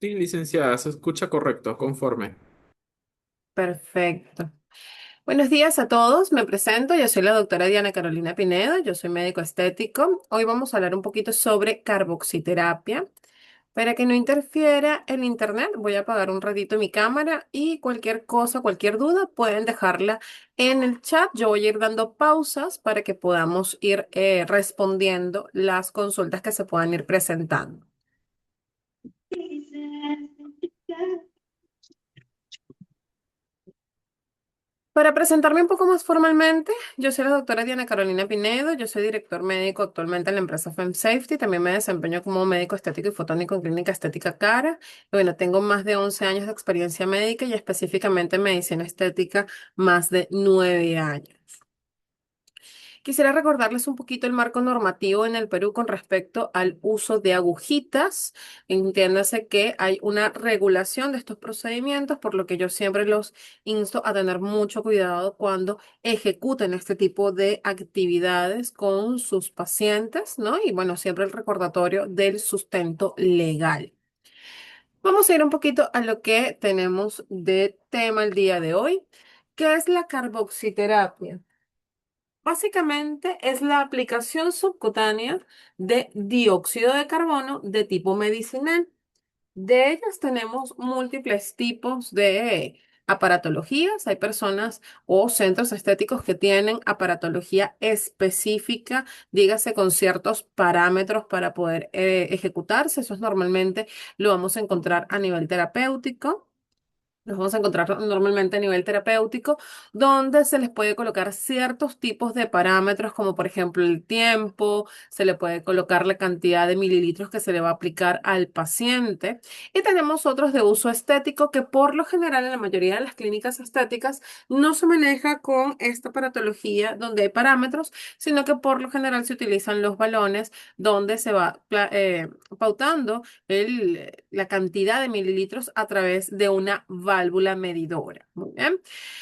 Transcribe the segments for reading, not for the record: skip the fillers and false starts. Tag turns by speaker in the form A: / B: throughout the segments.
A: Sí, licenciada, se escucha correcto, conforme.
B: Perfecto. Buenos días a todos. Me presento. Yo soy la doctora Diana Carolina Pinedo. Yo soy médico estético. Hoy vamos a hablar un poquito sobre carboxiterapia. Para que no interfiera el internet, voy a apagar un ratito mi cámara y cualquier cosa, cualquier duda, pueden dejarla en el chat. Yo voy a ir dando pausas para que podamos ir respondiendo las consultas que se puedan ir presentando. Para presentarme un poco más formalmente, yo soy la doctora Diana Carolina Pinedo, yo soy director médico actualmente en la empresa FemSafety, también me desempeño como médico estético y fotónico en Clínica Estética Cara. Y bueno, tengo más de 11 años de experiencia médica y específicamente en medicina estética más de 9 años. Quisiera recordarles un poquito el marco normativo en el Perú con respecto al uso de agujitas. Entiéndase que hay una regulación de estos procedimientos, por lo que yo siempre los insto a tener mucho cuidado cuando ejecuten este tipo de actividades con sus pacientes, ¿no? Y bueno, siempre el recordatorio del sustento legal. Vamos a ir un poquito a lo que tenemos de tema el día de hoy, que es la carboxiterapia. Básicamente es la aplicación subcutánea de dióxido de carbono de tipo medicinal. De ellas tenemos múltiples tipos de aparatologías. Hay personas o centros estéticos que tienen aparatología específica, dígase con ciertos parámetros para poder ejecutarse. Eso es normalmente lo vamos a encontrar a nivel terapéutico. Los vamos a encontrar normalmente a nivel terapéutico, donde se les puede colocar ciertos tipos de parámetros, como por ejemplo el tiempo, se le puede colocar la cantidad de mililitros que se le va a aplicar al paciente. Y tenemos otros de uso estético que por lo general en la mayoría de las clínicas estéticas no se maneja con esta paratología donde hay parámetros, sino que por lo general se utilizan los balones donde se va pautando la cantidad de mililitros a través de una válvula medidora. Muy bien.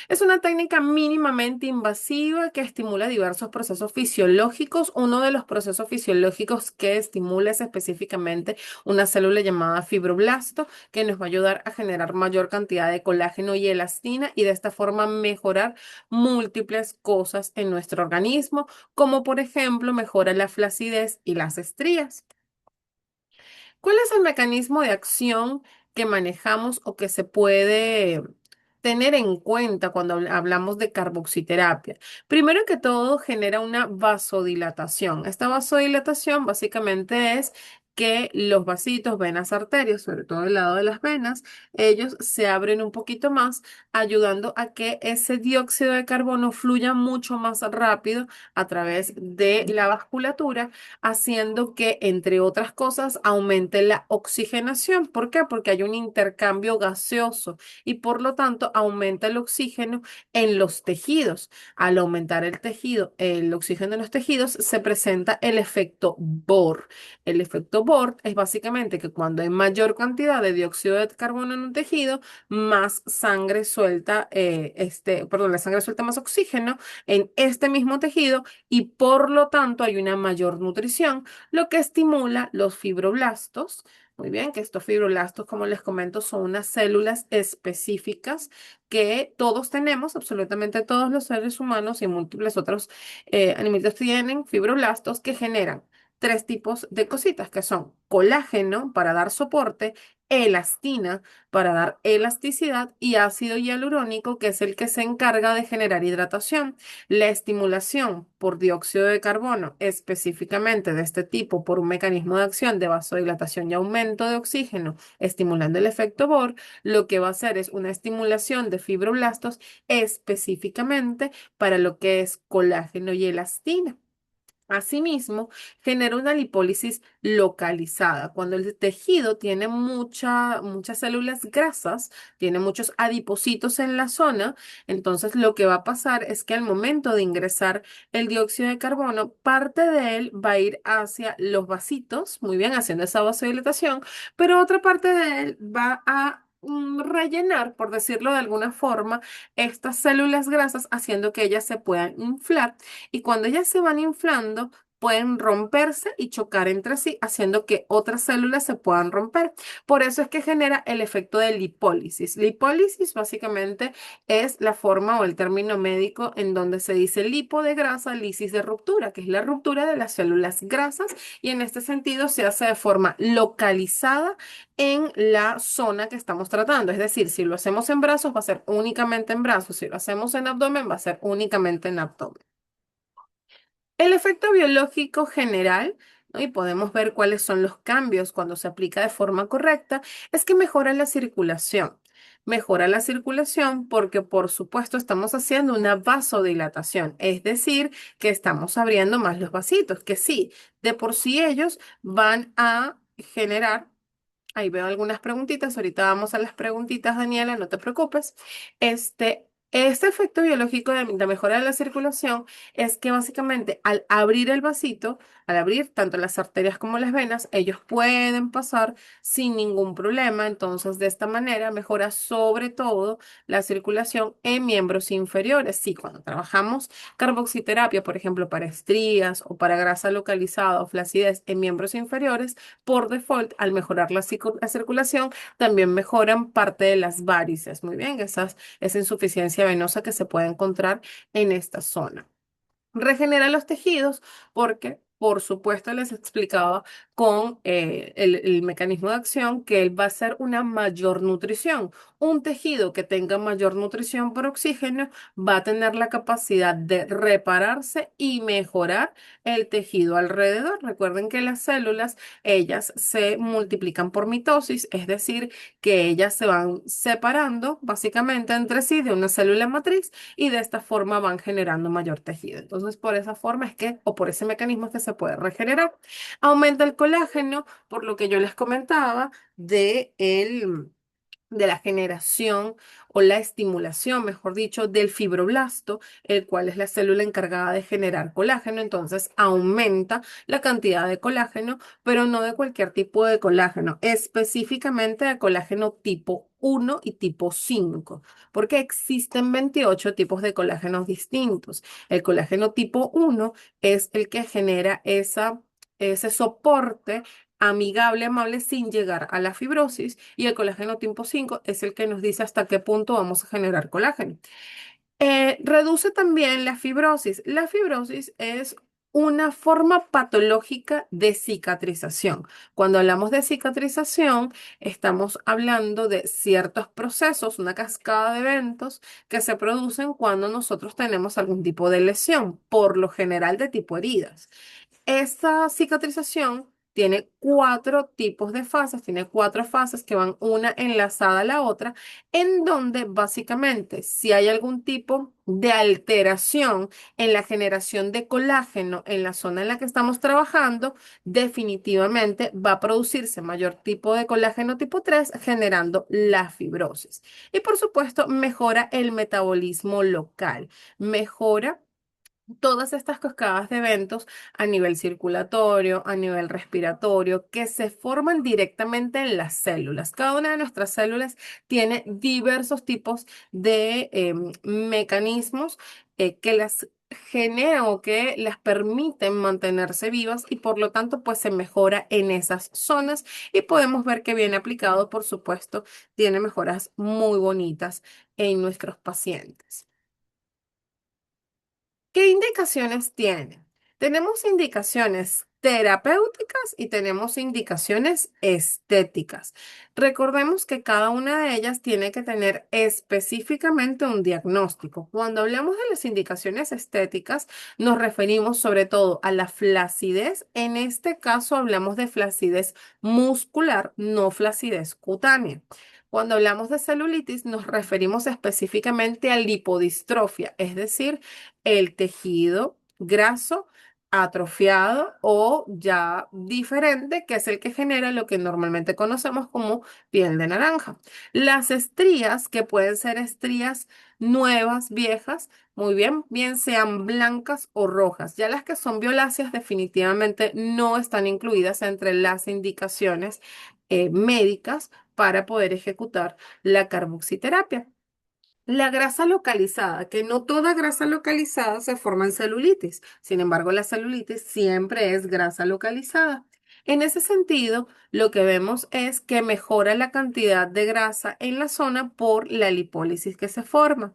B: Es una técnica mínimamente invasiva que estimula diversos procesos fisiológicos. Uno de los procesos fisiológicos que estimula es específicamente una célula llamada fibroblasto, que nos va a ayudar a generar mayor cantidad de colágeno y elastina y de esta forma mejorar múltiples cosas en nuestro organismo, como por ejemplo mejora la flacidez y las estrías. ¿Cuál es el mecanismo de acción que manejamos o que se puede tener en cuenta cuando hablamos de carboxiterapia? Primero que todo, genera una vasodilatación. Esta vasodilatación básicamente es que los vasitos, venas, arterias, sobre todo el lado de las venas, ellos se abren un poquito más, ayudando a que ese dióxido de carbono fluya mucho más rápido a través de la vasculatura, haciendo que, entre otras cosas, aumente la oxigenación. ¿Por qué? Porque hay un intercambio gaseoso y por lo tanto aumenta el oxígeno en los tejidos. Al aumentar el tejido, el oxígeno en los tejidos, se presenta el efecto Bohr. El efecto Bohr es básicamente que cuando hay mayor cantidad de dióxido de carbono en un tejido, más sangre suelta, perdón, la sangre suelta más oxígeno en este mismo tejido y por lo tanto hay una mayor nutrición, lo que estimula los fibroblastos. Muy bien, que estos fibroblastos, como les comento, son unas células específicas que todos tenemos, absolutamente todos los seres humanos y múltiples otros animalitos tienen fibroblastos que generan tres tipos de cositas, que son colágeno para dar soporte, elastina para dar elasticidad y ácido hialurónico, que es el que se encarga de generar hidratación. La estimulación por dióxido de carbono, específicamente de este tipo, por un mecanismo de acción de vasodilatación y aumento de oxígeno, estimulando el efecto Bohr, lo que va a hacer es una estimulación de fibroblastos específicamente para lo que es colágeno y elastina. Asimismo, genera una lipólisis localizada. Cuando el tejido tiene muchas células grasas, tiene muchos adipocitos en la zona, entonces lo que va a pasar es que al momento de ingresar el dióxido de carbono, parte de él va a ir hacia los vasitos, muy bien, haciendo esa vasodilatación, pero otra parte de él va a rellenar, por decirlo de alguna forma, estas células grasas, haciendo que ellas se puedan inflar. Y cuando ellas se van inflando, pueden romperse y chocar entre sí, haciendo que otras células se puedan romper. Por eso es que genera el efecto de lipólisis. Lipólisis básicamente es la forma o el término médico en donde se dice lipo de grasa, lisis de ruptura, que es la ruptura de las células grasas, y en este sentido se hace de forma localizada en la zona que estamos tratando. Es decir, si lo hacemos en brazos, va a ser únicamente en brazos. Si lo hacemos en abdomen, va a ser únicamente en abdomen. El efecto biológico general, ¿no? Y podemos ver cuáles son los cambios cuando se aplica de forma correcta, es que mejora la circulación. Mejora la circulación porque, por supuesto, estamos haciendo una vasodilatación, es decir, que estamos abriendo más los vasitos, que sí, de por sí ellos van a generar. Ahí veo algunas preguntitas. Ahorita vamos a las preguntitas, Daniela, no te preocupes. Este efecto biológico de mejora de la circulación es que básicamente al abrir el vasito, al abrir tanto las arterias como las venas, ellos pueden pasar sin ningún problema. Entonces, de esta manera mejora sobre todo la circulación en miembros inferiores. Sí, cuando trabajamos carboxiterapia, por ejemplo, para estrías o para grasa localizada o flacidez en miembros inferiores, por default, al mejorar la circulación, también mejoran parte de las varices. Muy bien, esa insuficiencia venosa que se puede encontrar en esta zona. Regenera los tejidos porque, por supuesto, les explicaba con el mecanismo de acción que él va a ser una mayor nutrición. Un tejido que tenga mayor nutrición por oxígeno va a tener la capacidad de repararse y mejorar el tejido alrededor. Recuerden que las células, ellas se multiplican por mitosis, es decir, que ellas se van separando básicamente entre sí de una célula matriz y de esta forma van generando mayor tejido. Entonces, por esa forma es que, o por ese mecanismo es que se puede regenerar. Aumenta el colágeno, por lo que yo les comentaba de la generación o la estimulación, mejor dicho, del fibroblasto, el cual es la célula encargada de generar colágeno. Entonces aumenta la cantidad de colágeno, pero no de cualquier tipo de colágeno, específicamente de colágeno tipo 1 y tipo 5, porque existen 28 tipos de colágenos distintos. El colágeno tipo 1 es el que genera ese soporte amigable, amable, sin llegar a la fibrosis, y el colágeno tipo 5 es el que nos dice hasta qué punto vamos a generar colágeno. Reduce también la fibrosis. La fibrosis es una forma patológica de cicatrización. Cuando hablamos de cicatrización, estamos hablando de ciertos procesos, una cascada de eventos que se producen cuando nosotros tenemos algún tipo de lesión, por lo general de tipo heridas. Esta cicatrización tiene cuatro tipos de fases, tiene cuatro fases que van una enlazada a la otra, en donde básicamente si hay algún tipo de alteración en la generación de colágeno en la zona en la que estamos trabajando, definitivamente va a producirse mayor tipo de colágeno tipo 3, generando la fibrosis. Y por supuesto, mejora el metabolismo local, mejora todas estas cascadas de eventos a nivel circulatorio, a nivel respiratorio, que se forman directamente en las células. Cada una de nuestras células tiene diversos tipos de mecanismos que las generan o que las permiten mantenerse vivas, y por lo tanto pues se mejora en esas zonas, y podemos ver que bien aplicado, por supuesto, tiene mejoras muy bonitas en nuestros pacientes. ¿Qué indicaciones tiene? Tenemos indicaciones terapéuticas y tenemos indicaciones estéticas. Recordemos que cada una de ellas tiene que tener específicamente un diagnóstico. Cuando hablamos de las indicaciones estéticas, nos referimos sobre todo a la flacidez. En este caso hablamos de flacidez muscular, no flacidez cutánea. Cuando hablamos de celulitis, nos referimos específicamente a lipodistrofia, es decir, el tejido graso atrofiado o ya diferente, que es el que genera lo que normalmente conocemos como piel de naranja. Las estrías, que pueden ser estrías nuevas, viejas, muy bien, bien sean blancas o rojas. Ya las que son violáceas definitivamente no están incluidas entre las indicaciones médicas para poder ejecutar la carboxiterapia. La grasa localizada, que no toda grasa localizada se forma en celulitis. Sin embargo, la celulitis siempre es grasa localizada. En ese sentido, lo que vemos es que mejora la cantidad de grasa en la zona por la lipólisis que se forma.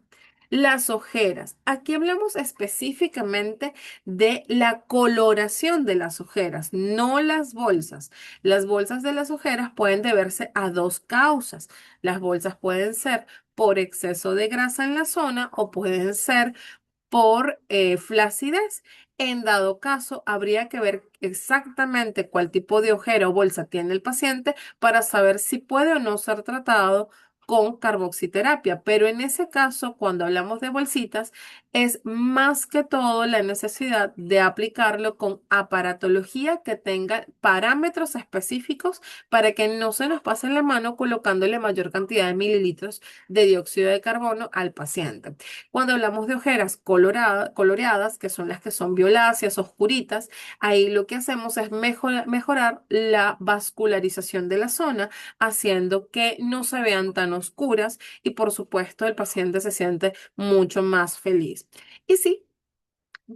B: Las ojeras. Aquí hablamos específicamente de la coloración de las ojeras, no las bolsas. Las bolsas de las ojeras pueden deberse a dos causas. Las bolsas pueden ser por exceso de grasa en la zona o pueden ser por flacidez. En dado caso, habría que ver exactamente cuál tipo de ojera o bolsa tiene el paciente para saber si puede o no ser tratado con carboxiterapia. Pero en ese caso, cuando hablamos de bolsitas, es más que todo la necesidad de aplicarlo con aparatología que tenga parámetros específicos para que no se nos pase la mano colocándole mayor cantidad de mililitros de dióxido de carbono al paciente. Cuando hablamos de ojeras coloreadas, que son las que son violáceas, oscuritas, ahí lo que hacemos es mejorar la vascularización de la zona, haciendo que no se vean tan oscuras y por supuesto el paciente se siente mucho más feliz. Y sí,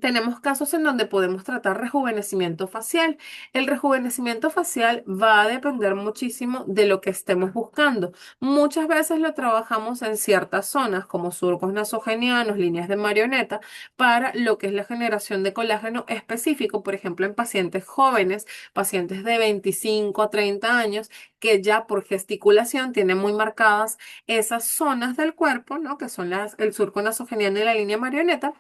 B: tenemos casos en donde podemos tratar rejuvenecimiento facial. El rejuvenecimiento facial va a depender muchísimo de lo que estemos buscando. Muchas veces lo trabajamos en ciertas zonas como surcos nasogenianos, líneas de marioneta, para lo que es la generación de colágeno específico, por ejemplo, en pacientes jóvenes, pacientes de 25 a 30 años, que ya por gesticulación tienen muy marcadas esas zonas del cuerpo, ¿no? Que son el surco nasogeniano y la línea marioneta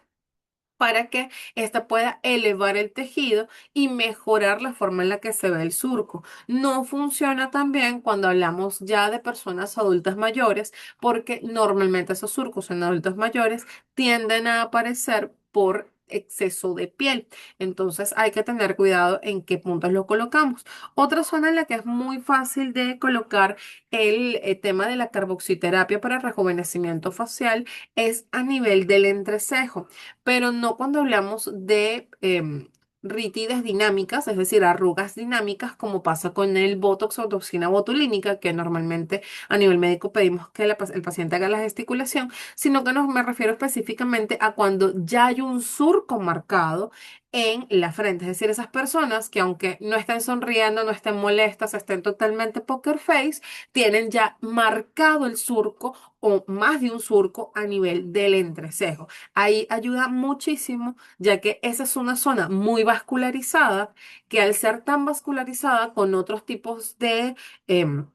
B: para que ésta pueda elevar el tejido y mejorar la forma en la que se ve el surco. No funciona tan bien cuando hablamos ya de personas adultas mayores, porque normalmente esos surcos en adultos mayores tienden a aparecer por exceso de piel. Entonces hay que tener cuidado en qué puntos lo colocamos. Otra zona en la que es muy fácil de colocar el tema de la carboxiterapia para rejuvenecimiento facial es a nivel del entrecejo, pero no cuando hablamos de rítides dinámicas, es decir, arrugas dinámicas, como pasa con el Botox o toxina botulínica, que normalmente a nivel médico pedimos que el paciente haga la gesticulación, sino que me refiero específicamente a cuando ya hay un surco marcado en la frente, es decir, esas personas que aunque no estén sonriendo, no estén molestas, estén totalmente poker face, tienen ya marcado el surco o más de un surco a nivel del entrecejo. Ahí ayuda muchísimo, ya que esa es una zona muy vascularizada, que al ser tan vascularizada con otros tipos em,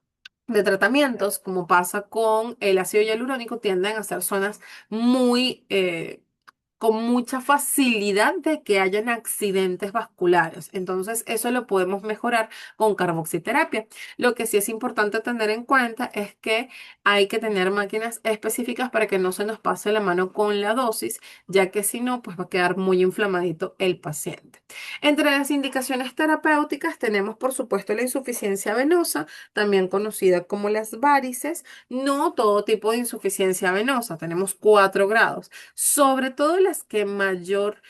B: de tratamientos, como pasa con el ácido hialurónico, tienden a ser zonas muy, con mucha facilidad de que hayan accidentes vasculares. Entonces, eso lo podemos mejorar con carboxiterapia. Lo que sí es importante tener en cuenta es que hay que tener máquinas específicas para que no se nos pase la mano con la dosis, ya que si no, pues va a quedar muy inflamadito el paciente. Entre las indicaciones terapéuticas tenemos, por supuesto, la insuficiencia venosa, también conocida como las varices. No todo tipo de insuficiencia venosa, tenemos 4 grados. Sobre todo las que mayor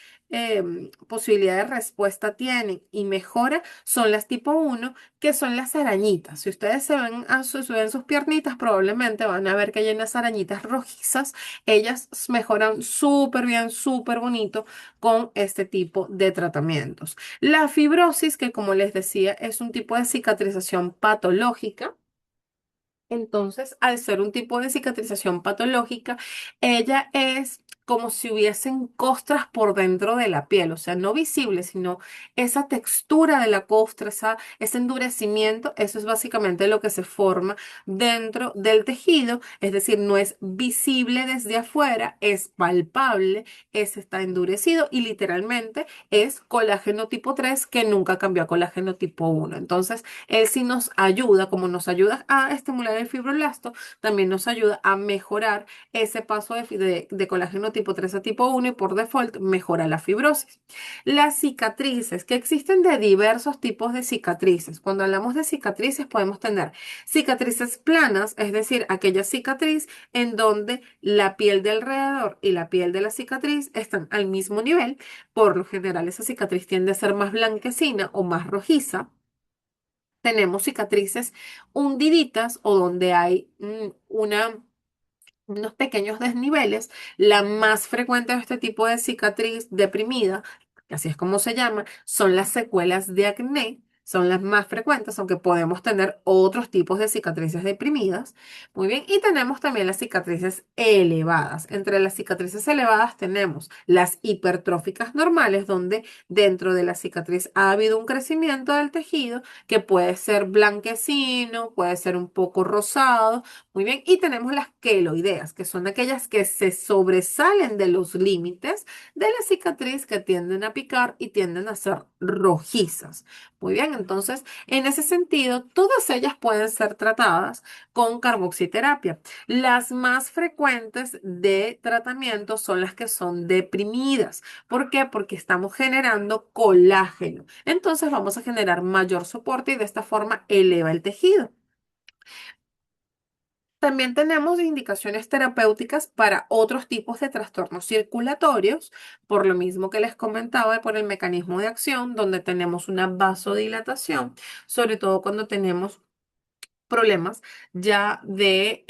B: posibilidad de respuesta tienen y mejora son las tipo 1, que son las arañitas. Si ustedes se ven sus piernitas, probablemente van a ver que hay unas arañitas rojizas. Ellas mejoran súper bien, súper bonito con este tipo de tratamientos. La fibrosis, que como les decía, es un tipo de cicatrización patológica. Entonces, al ser un tipo de cicatrización patológica, ella es como si hubiesen costras por dentro de la piel, o sea, no visible, sino esa textura de la costra, ese endurecimiento, eso es básicamente lo que se forma dentro del tejido, es decir, no es visible desde afuera, es palpable, está endurecido y literalmente es colágeno tipo 3 que nunca cambió a colágeno tipo 1. Entonces, él sí nos ayuda, como nos ayuda a estimular el fibroblasto, también nos ayuda a mejorar ese paso de colágeno tipo 3 a tipo 1 y por default mejora la fibrosis. Las cicatrices, que existen de diversos tipos de cicatrices. Cuando hablamos de cicatrices podemos tener cicatrices planas, es decir, aquella cicatriz en donde la piel de alrededor y la piel de la cicatriz están al mismo nivel. Por lo general esa cicatriz tiende a ser más blanquecina o más rojiza. Tenemos cicatrices hundiditas o donde hay una unos pequeños desniveles. La más frecuente de este tipo de cicatriz deprimida, que así es como se llama, son las secuelas de acné. Son las más frecuentes, aunque podemos tener otros tipos de cicatrices deprimidas. Muy bien, y tenemos también las cicatrices elevadas. Entre las cicatrices elevadas tenemos las hipertróficas normales, donde dentro de la cicatriz ha habido un crecimiento del tejido que puede ser blanquecino, puede ser un poco rosado. Muy bien, y tenemos las queloideas, que son aquellas que se sobresalen de los límites de la cicatriz, que tienden a picar y tienden a ser rojizas. Muy bien, entonces, en ese sentido, todas ellas pueden ser tratadas con carboxiterapia. Las más frecuentes de tratamiento son las que son deprimidas. ¿Por qué? Porque estamos generando colágeno. Entonces, vamos a generar mayor soporte y de esta forma eleva el tejido. También tenemos indicaciones terapéuticas para otros tipos de trastornos circulatorios, por lo mismo que les comentaba, por el mecanismo de acción, donde tenemos una vasodilatación, sobre todo cuando tenemos problemas ya de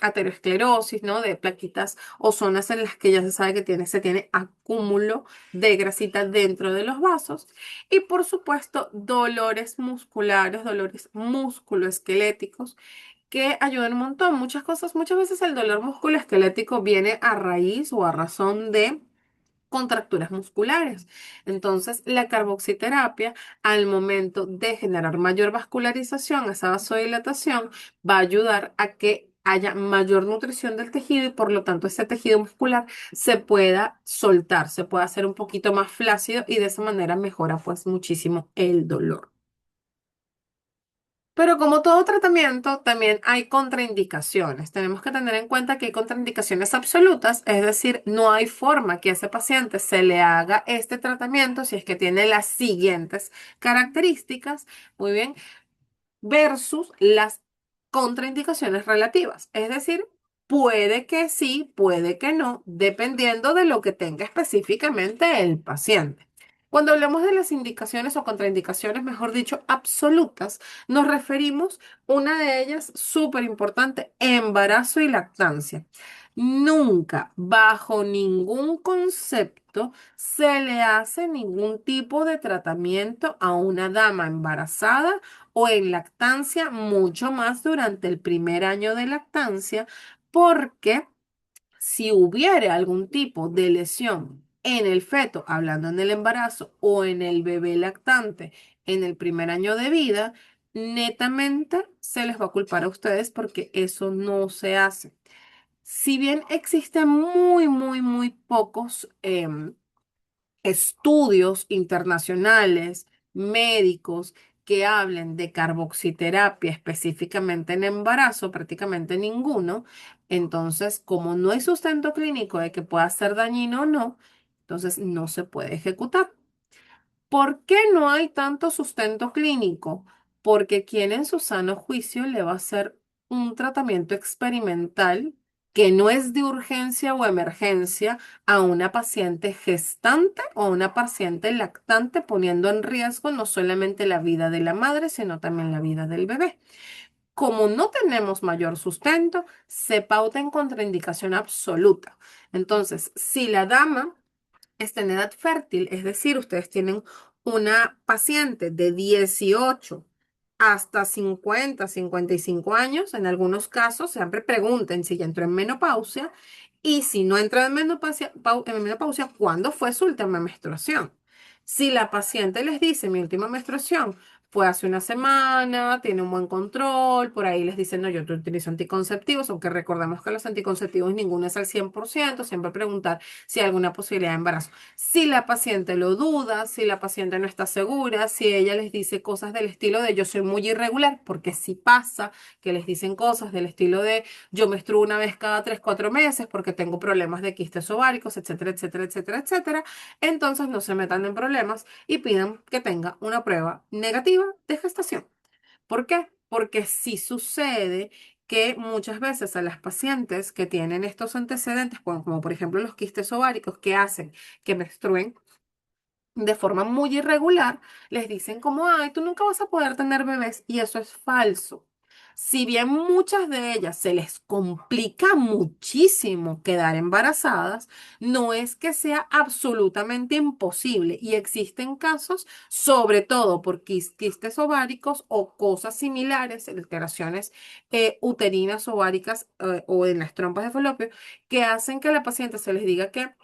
B: aterosclerosis, ¿no? De plaquitas o zonas en las que ya se sabe que se tiene acúmulo de grasita dentro de los vasos. Y por supuesto, dolores musculares, dolores musculoesqueléticos que ayudan un montón. Muchas cosas, muchas veces el dolor musculoesquelético viene a raíz o a razón de contracturas musculares. Entonces, la carboxiterapia, al momento de generar mayor vascularización, esa vasodilatación, va a ayudar a que haya mayor nutrición del tejido y por lo tanto ese tejido muscular se pueda soltar, se pueda hacer un poquito más flácido y de esa manera mejora pues muchísimo el dolor. Pero como todo tratamiento, también hay contraindicaciones. Tenemos que tener en cuenta que hay contraindicaciones absolutas, es decir, no hay forma que a ese paciente se le haga este tratamiento si es que tiene las siguientes características. Muy bien, versus las contraindicaciones relativas. Es decir, puede que sí, puede que no, dependiendo de lo que tenga específicamente el paciente. Cuando hablamos de las indicaciones o contraindicaciones, mejor dicho, absolutas, nos referimos, una de ellas súper importante, embarazo y lactancia. Nunca, bajo ningún concepto, se le hace ningún tipo de tratamiento a una dama embarazada o en lactancia, mucho más durante el primer año de lactancia, porque si hubiera algún tipo de lesión en el feto, hablando en el embarazo o en el bebé lactante en el primer año de vida, netamente se les va a culpar a ustedes porque eso no se hace. Si bien existen muy pocos estudios internacionales, médicos, que hablen de carboxiterapia específicamente en embarazo, prácticamente ninguno. Entonces, como no hay sustento clínico de que pueda ser dañino o no, entonces no se puede ejecutar. ¿Por qué no hay tanto sustento clínico? Porque quien en su sano juicio le va a hacer un tratamiento experimental que no es de urgencia o emergencia a una paciente gestante o a una paciente lactante, poniendo en riesgo no solamente la vida de la madre, sino también la vida del bebé. Como no tenemos mayor sustento, se pauta en contraindicación absoluta. Entonces, si la dama está en edad fértil, es decir, ustedes tienen una paciente de 18 hasta 55 años, en algunos casos, siempre pregunten si ya entró en menopausia y si no entra en menopausia, ¿cuándo fue su última menstruación? Si la paciente les dice, mi última menstruación fue hace una semana, tiene un buen control, por ahí les dicen, no, yo utilizo anticonceptivos, aunque recordemos que los anticonceptivos ninguno es al 100%, siempre preguntar si hay alguna posibilidad de embarazo. Si la paciente lo duda, si la paciente no está segura, si ella les dice cosas del estilo de yo soy muy irregular, porque si pasa que les dicen cosas del estilo de yo menstruo una vez cada 3, 4 meses porque tengo problemas de quistes ováricos, etcétera, entonces no se metan en problemas y pidan que tenga una prueba negativa de gestación. ¿Por qué? Porque sí sucede que muchas veces a las pacientes que tienen estos antecedentes, como por ejemplo los quistes ováricos que hacen que menstruen de forma muy irregular, les dicen como, ay, tú nunca vas a poder tener bebés y eso es falso. Si bien muchas de ellas se les complica muchísimo quedar embarazadas, no es que sea absolutamente imposible y existen casos, sobre todo por quistes ováricos o cosas similares, alteraciones uterinas ováricas o en las trompas de falopio, que hacen que a la paciente se les diga que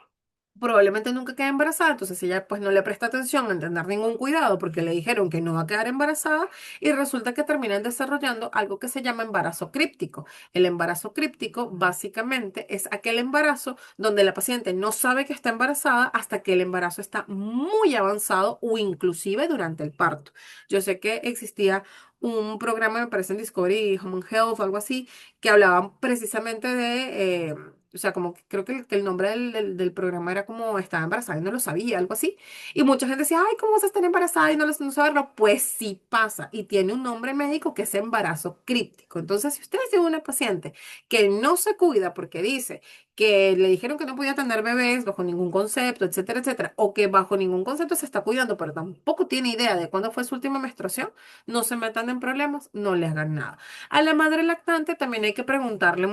B: probablemente nunca quede embarazada, entonces ella pues no le presta atención a entender ningún cuidado porque le dijeron que no va a quedar embarazada y resulta que terminan desarrollando algo que se llama embarazo críptico. El embarazo críptico básicamente es aquel embarazo donde la paciente no sabe que está embarazada hasta que el embarazo está muy avanzado o inclusive durante el parto. Yo sé que existía un programa, me parece en Discovery Home Health o algo así, que hablaban precisamente de o sea, como que creo que el nombre del programa era como estaba embarazada y no lo sabía, algo así. Y mucha gente decía, ay, ¿cómo vas a estar embarazada y no saberlo? Pues sí pasa y tiene un nombre médico que es embarazo críptico. Entonces, si ustedes tienen una paciente que no se cuida porque dice que le dijeron que no podía tener bebés bajo ningún concepto, etcétera, etcétera, o que bajo ningún concepto se está cuidando, pero tampoco tiene idea de cuándo fue su última menstruación, no se metan en problemas, no le hagan nada. A la madre lactante también hay que preguntarle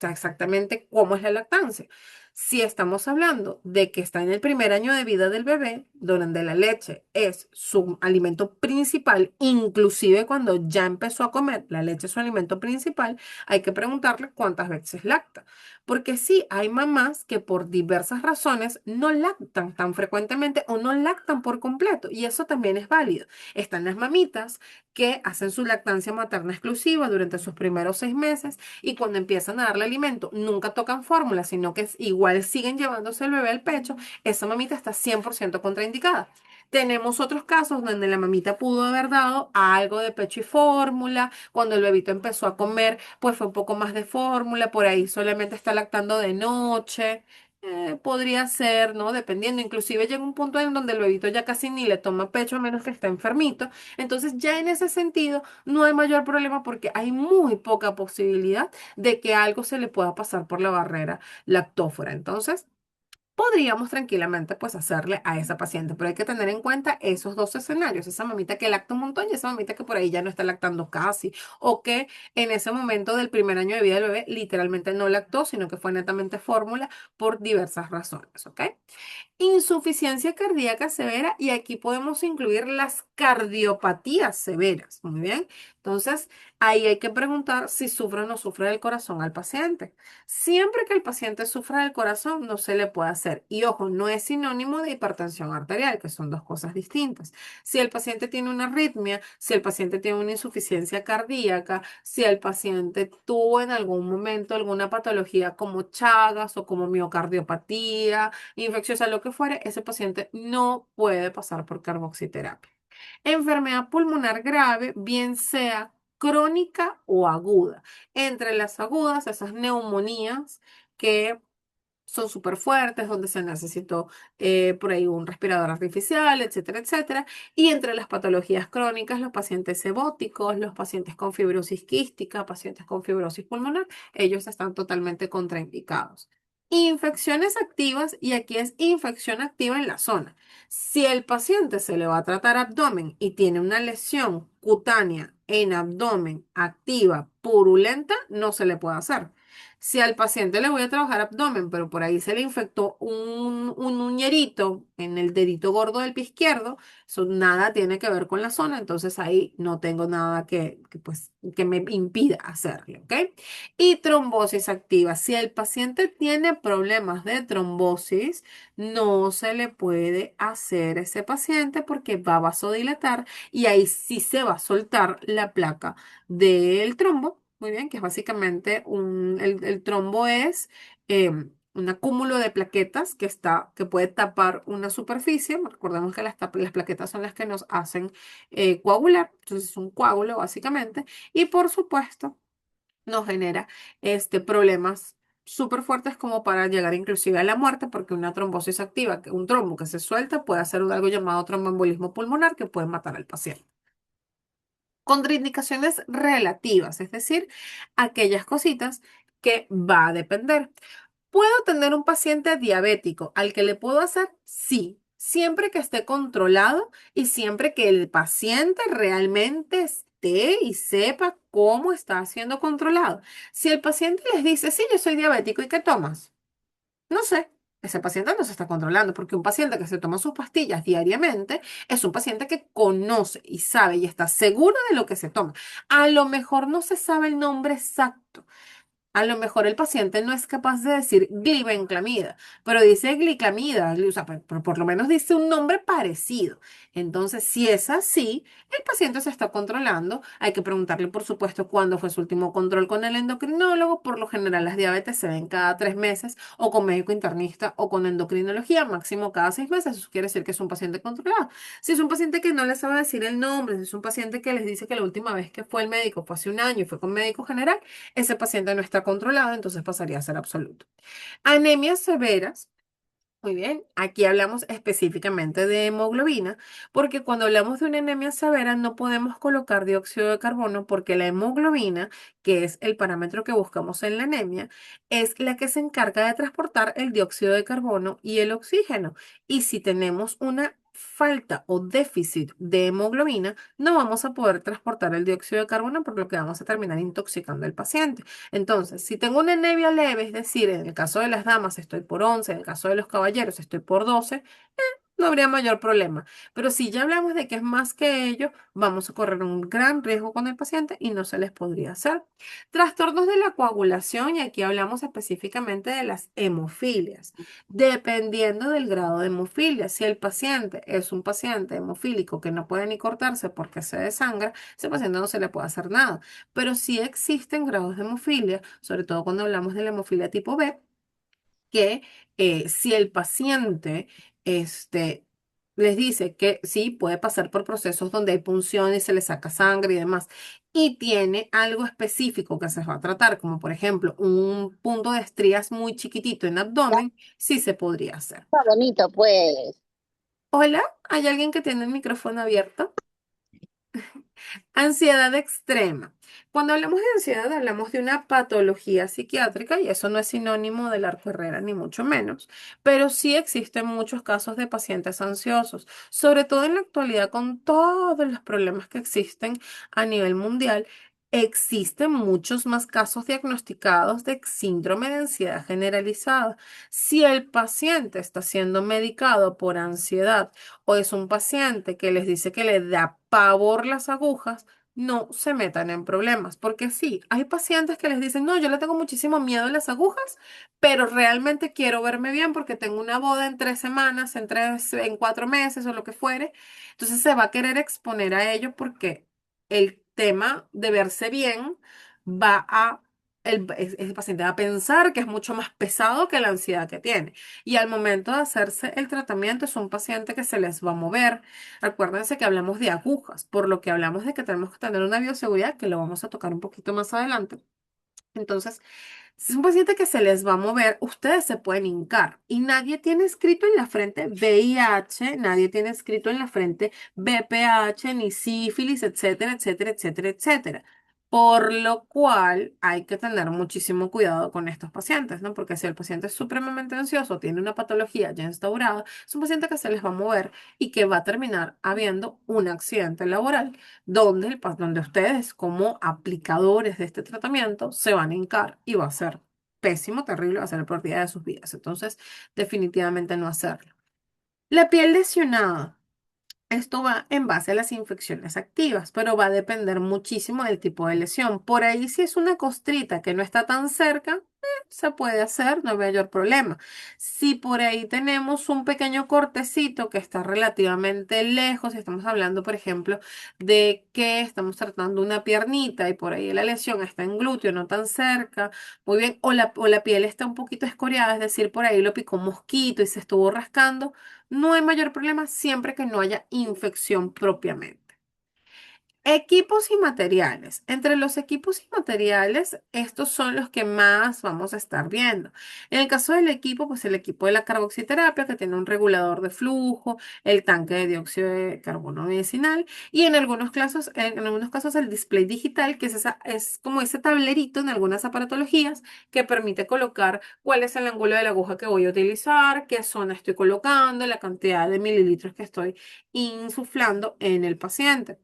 B: sea, exactamente cómo es la lactancia. Si estamos hablando de que está en el primer año de vida del bebé, donde la leche es su alimento principal, inclusive cuando ya empezó a comer, la leche es su alimento principal, hay que preguntarle cuántas veces lacta. Porque sí, hay mamás que por diversas razones no lactan tan frecuentemente o no lactan por completo, y eso también es válido. Están las mamitas que hacen su lactancia materna exclusiva durante sus primeros 6 meses y cuando empiezan a darle alimento nunca tocan fórmula, sino que igual siguen llevándose el bebé al pecho, esa mamita está 100% contraindicada. Tenemos otros casos donde la mamita pudo haber dado algo de pecho y fórmula, cuando el bebito empezó a comer, pues fue un poco más de fórmula, por ahí solamente está lactando de noche. Podría ser, ¿no? Dependiendo. Inclusive llega un punto en donde el bebito ya casi ni le toma pecho a menos que esté enfermito. Entonces ya en ese sentido no hay mayor problema porque hay muy poca posibilidad de que algo se le pueda pasar por la barrera lactófora. Entonces, podríamos tranquilamente pues hacerle a esa paciente, pero hay que tener en cuenta esos dos escenarios, esa mamita que lacta un montón y esa mamita que por ahí ya no está lactando casi, o que en ese momento del primer año de vida del bebé literalmente no lactó, sino que fue netamente fórmula por diversas razones, ¿ok? Insuficiencia cardíaca severa y aquí podemos incluir las cardiopatías severas. Muy bien. Entonces, ahí hay que preguntar si sufre o no sufre del corazón al paciente. Siempre que el paciente sufra del corazón, no se le puede hacer. Y ojo, no es sinónimo de hipertensión arterial, que son dos cosas distintas. Si el paciente tiene una arritmia, si el paciente tiene una insuficiencia cardíaca, si el paciente tuvo en algún momento alguna patología como Chagas o como miocardiopatía, infecciosa, lo que fuere, ese paciente no puede pasar por carboxiterapia. Enfermedad pulmonar grave, bien sea crónica o aguda. Entre las agudas, esas neumonías que son súper fuertes, donde se necesitó por ahí un respirador artificial, etcétera, etcétera. Y entre las patologías crónicas, los pacientes sebóticos, los pacientes con fibrosis quística, pacientes con fibrosis pulmonar, ellos están totalmente contraindicados. Infecciones activas, y aquí es infección activa en la zona. Si el paciente se le va a tratar abdomen y tiene una lesión cutánea en abdomen activa, purulenta, no se le puede hacer. Si al paciente le voy a trabajar abdomen, pero por ahí se le infectó un uñerito en el dedito gordo del pie izquierdo, eso nada tiene que ver con la zona, entonces ahí no tengo nada pues, que me impida hacerlo, ¿ok? Y trombosis activa. Si el paciente tiene problemas de trombosis, no se le puede hacer a ese paciente porque va a vasodilatar y ahí sí se va a soltar la placa del trombo. Muy bien, que es básicamente el trombo es un acúmulo de plaquetas que puede tapar una superficie. Recordemos que las plaquetas son las que nos hacen coagular, entonces es un coágulo básicamente, y por supuesto nos genera problemas súper fuertes como para llegar inclusive a la muerte, porque una trombosis activa, un trombo que se suelta, puede hacer algo llamado tromboembolismo pulmonar que puede matar al paciente. Contraindicaciones relativas, es decir, aquellas cositas que va a depender. ¿Puedo tener un paciente diabético al que le puedo hacer? Sí, siempre que esté controlado y siempre que el paciente realmente esté y sepa cómo está siendo controlado. Si el paciente les dice, sí, yo soy diabético, ¿y qué tomas? No sé. Ese paciente no se está controlando porque un paciente que se toma sus pastillas diariamente es un paciente que conoce y sabe y está seguro de lo que se toma. A lo mejor no se sabe el nombre exacto. A lo mejor el paciente no es capaz de decir glibenclamida, pero dice gliclamida, o sea, pero por lo menos dice un nombre parecido. Entonces, si es así, el paciente se está controlando. Hay que preguntarle, por supuesto, cuándo fue su último control con el endocrinólogo. Por lo general, las diabetes se ven cada 3 meses, o con médico internista, o con endocrinología, máximo cada 6 meses. Eso quiere decir que es un paciente controlado. Si es un paciente que no le sabe decir el nombre, si es un paciente que les dice que la última vez que fue al médico fue hace un año y fue con médico general, ese paciente no está controlado, entonces pasaría a ser absoluto. Anemias severas. Muy bien, aquí hablamos específicamente de hemoglobina, porque cuando hablamos de una anemia severa no podemos colocar dióxido de carbono porque la hemoglobina, que es el parámetro que buscamos en la anemia, es la que se encarga de transportar el dióxido de carbono y el oxígeno. Y si tenemos una falta o déficit de hemoglobina, no vamos a poder transportar el dióxido de carbono, por lo que vamos a terminar intoxicando al paciente. Entonces, si tengo una anemia leve, es decir, en el caso de las damas estoy por 11, en el caso de los caballeros estoy por 12, no habría mayor problema. Pero si ya hablamos de que es más que ello, vamos a correr un gran riesgo con el paciente y no se les podría hacer. Trastornos de la coagulación, y aquí hablamos específicamente de las hemofilias. Dependiendo del grado de hemofilia, si el paciente es un paciente hemofílico que no puede ni cortarse porque se desangra, ese paciente no se le puede hacer nada. Pero sí existen grados de hemofilia, sobre todo cuando hablamos de la hemofilia tipo B, que si el paciente este, les dice que sí, puede pasar por procesos donde hay punción y se le saca sangre y demás, y tiene algo específico que se va a tratar, como por ejemplo un punto de estrías muy chiquitito en abdomen, sí se podría hacer.
C: Está bonito, pues.
B: Hola, ¿hay alguien que tiene el micrófono abierto? Ansiedad extrema. Cuando hablamos de ansiedad, hablamos de una patología psiquiátrica y eso no es sinónimo de la Herrera, ni mucho menos, pero sí existen muchos casos de pacientes ansiosos, sobre todo en la actualidad con todos los problemas que existen a nivel mundial. Existen muchos más casos diagnosticados de síndrome de ansiedad generalizada. Si el paciente está siendo medicado por ansiedad, o es un paciente que les dice que le da pavor las agujas, no se metan en problemas, porque sí, hay pacientes que les dicen, no, yo le tengo muchísimo miedo a las agujas, pero realmente quiero verme bien porque tengo una boda en 3 semanas, en 4 meses o lo que fuere. Entonces se va a querer exponer a ello porque el tema de verse bien va a, ese paciente va a pensar que es mucho más pesado que la ansiedad que tiene. Y al momento de hacerse el tratamiento es un paciente que se les va a mover. Acuérdense que hablamos de agujas, por lo que hablamos de que tenemos que tener una bioseguridad, que lo vamos a tocar un poquito más adelante. Entonces, si es un paciente que se les va a mover, ustedes se pueden hincar y nadie tiene escrito en la frente VIH, nadie tiene escrito en la frente BPH, ni sífilis, etcétera, etcétera, etcétera, etcétera. Por lo cual hay que tener muchísimo cuidado con estos pacientes, ¿no? Porque si el paciente es supremamente ansioso, tiene una patología ya instaurada, es un paciente que se les va a mover y que va a terminar habiendo un accidente laboral donde, donde ustedes como aplicadores de este tratamiento se van a hincar y va a ser pésimo, terrible, va a ser el peor día de sus vidas. Entonces, definitivamente no hacerlo. La piel lesionada. Esto va en base a las infecciones activas, pero va a depender muchísimo del tipo de lesión. Por ahí, si es una costrita que no está tan cerca, se puede hacer, no hay mayor problema. Si por ahí tenemos un pequeño cortecito que está relativamente lejos, si estamos hablando, por ejemplo, de que estamos tratando una piernita y por ahí la lesión está en glúteo, no tan cerca, muy bien, o la piel está un poquito escoriada, es decir, por ahí lo picó un mosquito y se estuvo rascando. No hay mayor problema siempre que no haya infección propiamente. Equipos y materiales. Entre los equipos y materiales, estos son los que más vamos a estar viendo. En el caso del equipo, pues el equipo de la carboxiterapia, que tiene un regulador de flujo, el tanque de dióxido de carbono medicinal, y en algunos casos el display digital, que es como ese tablerito en algunas aparatologías que permite colocar cuál es el ángulo de la aguja que voy a utilizar, qué zona estoy colocando, la cantidad de mililitros que estoy insuflando en el paciente.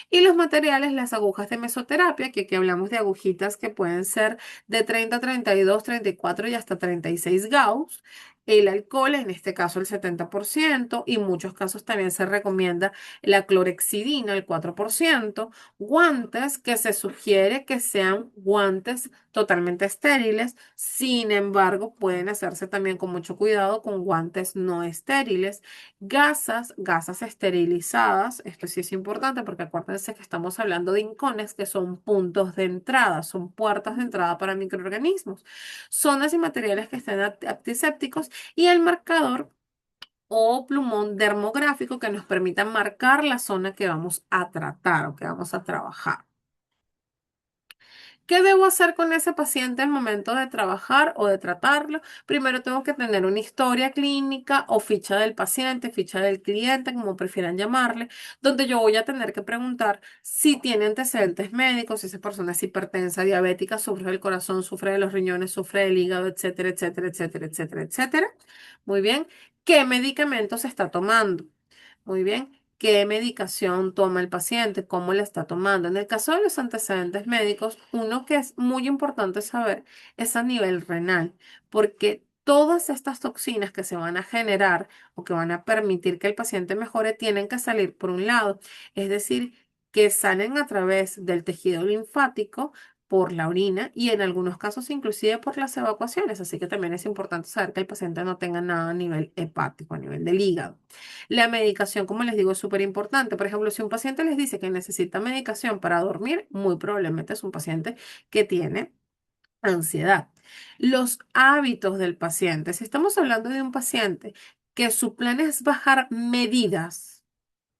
B: Y los materiales, las agujas de mesoterapia, que aquí hablamos de agujitas que pueden ser de 30, 32, 34 y hasta 36 Gauss. El alcohol, en este caso el 70%, y en muchos casos también se recomienda la clorexidina, el 4%. Guantes que se sugiere que sean guantes totalmente estériles, sin embargo, pueden hacerse también con mucho cuidado con guantes no estériles. Gasas esterilizadas, esto sí es importante porque acuérdense que estamos hablando de incones que son puntos de entrada, son puertas de entrada para microorganismos, zonas y materiales que estén antisépticos y el marcador o plumón dermográfico que nos permita marcar la zona que vamos a tratar o que vamos a trabajar. ¿Qué debo hacer con ese paciente al momento de trabajar o de tratarlo? Primero tengo que tener una historia clínica o ficha del paciente, ficha del cliente, como prefieran llamarle, donde yo voy a tener que preguntar si tiene antecedentes médicos, si esa persona es hipertensa, diabética, sufre del corazón, sufre de los riñones, sufre del hígado, etcétera, etcétera, etcétera, etcétera, etcétera. Muy bien. ¿Qué medicamentos está tomando? Muy bien. ¿Qué medicación toma el paciente? ¿Cómo la está tomando? En el caso de los antecedentes médicos, uno que es muy importante saber es a nivel renal, porque todas estas toxinas que se van a generar o que van a permitir que el paciente mejore tienen que salir por un lado, es decir, que salen a través del tejido linfático, por la orina y en algunos casos inclusive por las evacuaciones. Así que también es importante saber que el paciente no tenga nada a nivel hepático, a nivel del hígado. La medicación, como les digo, es súper importante. Por ejemplo, si un paciente les dice que necesita medicación para dormir, muy probablemente es un paciente que tiene ansiedad. Los hábitos del paciente. Si estamos hablando de un paciente que su plan es bajar medidas,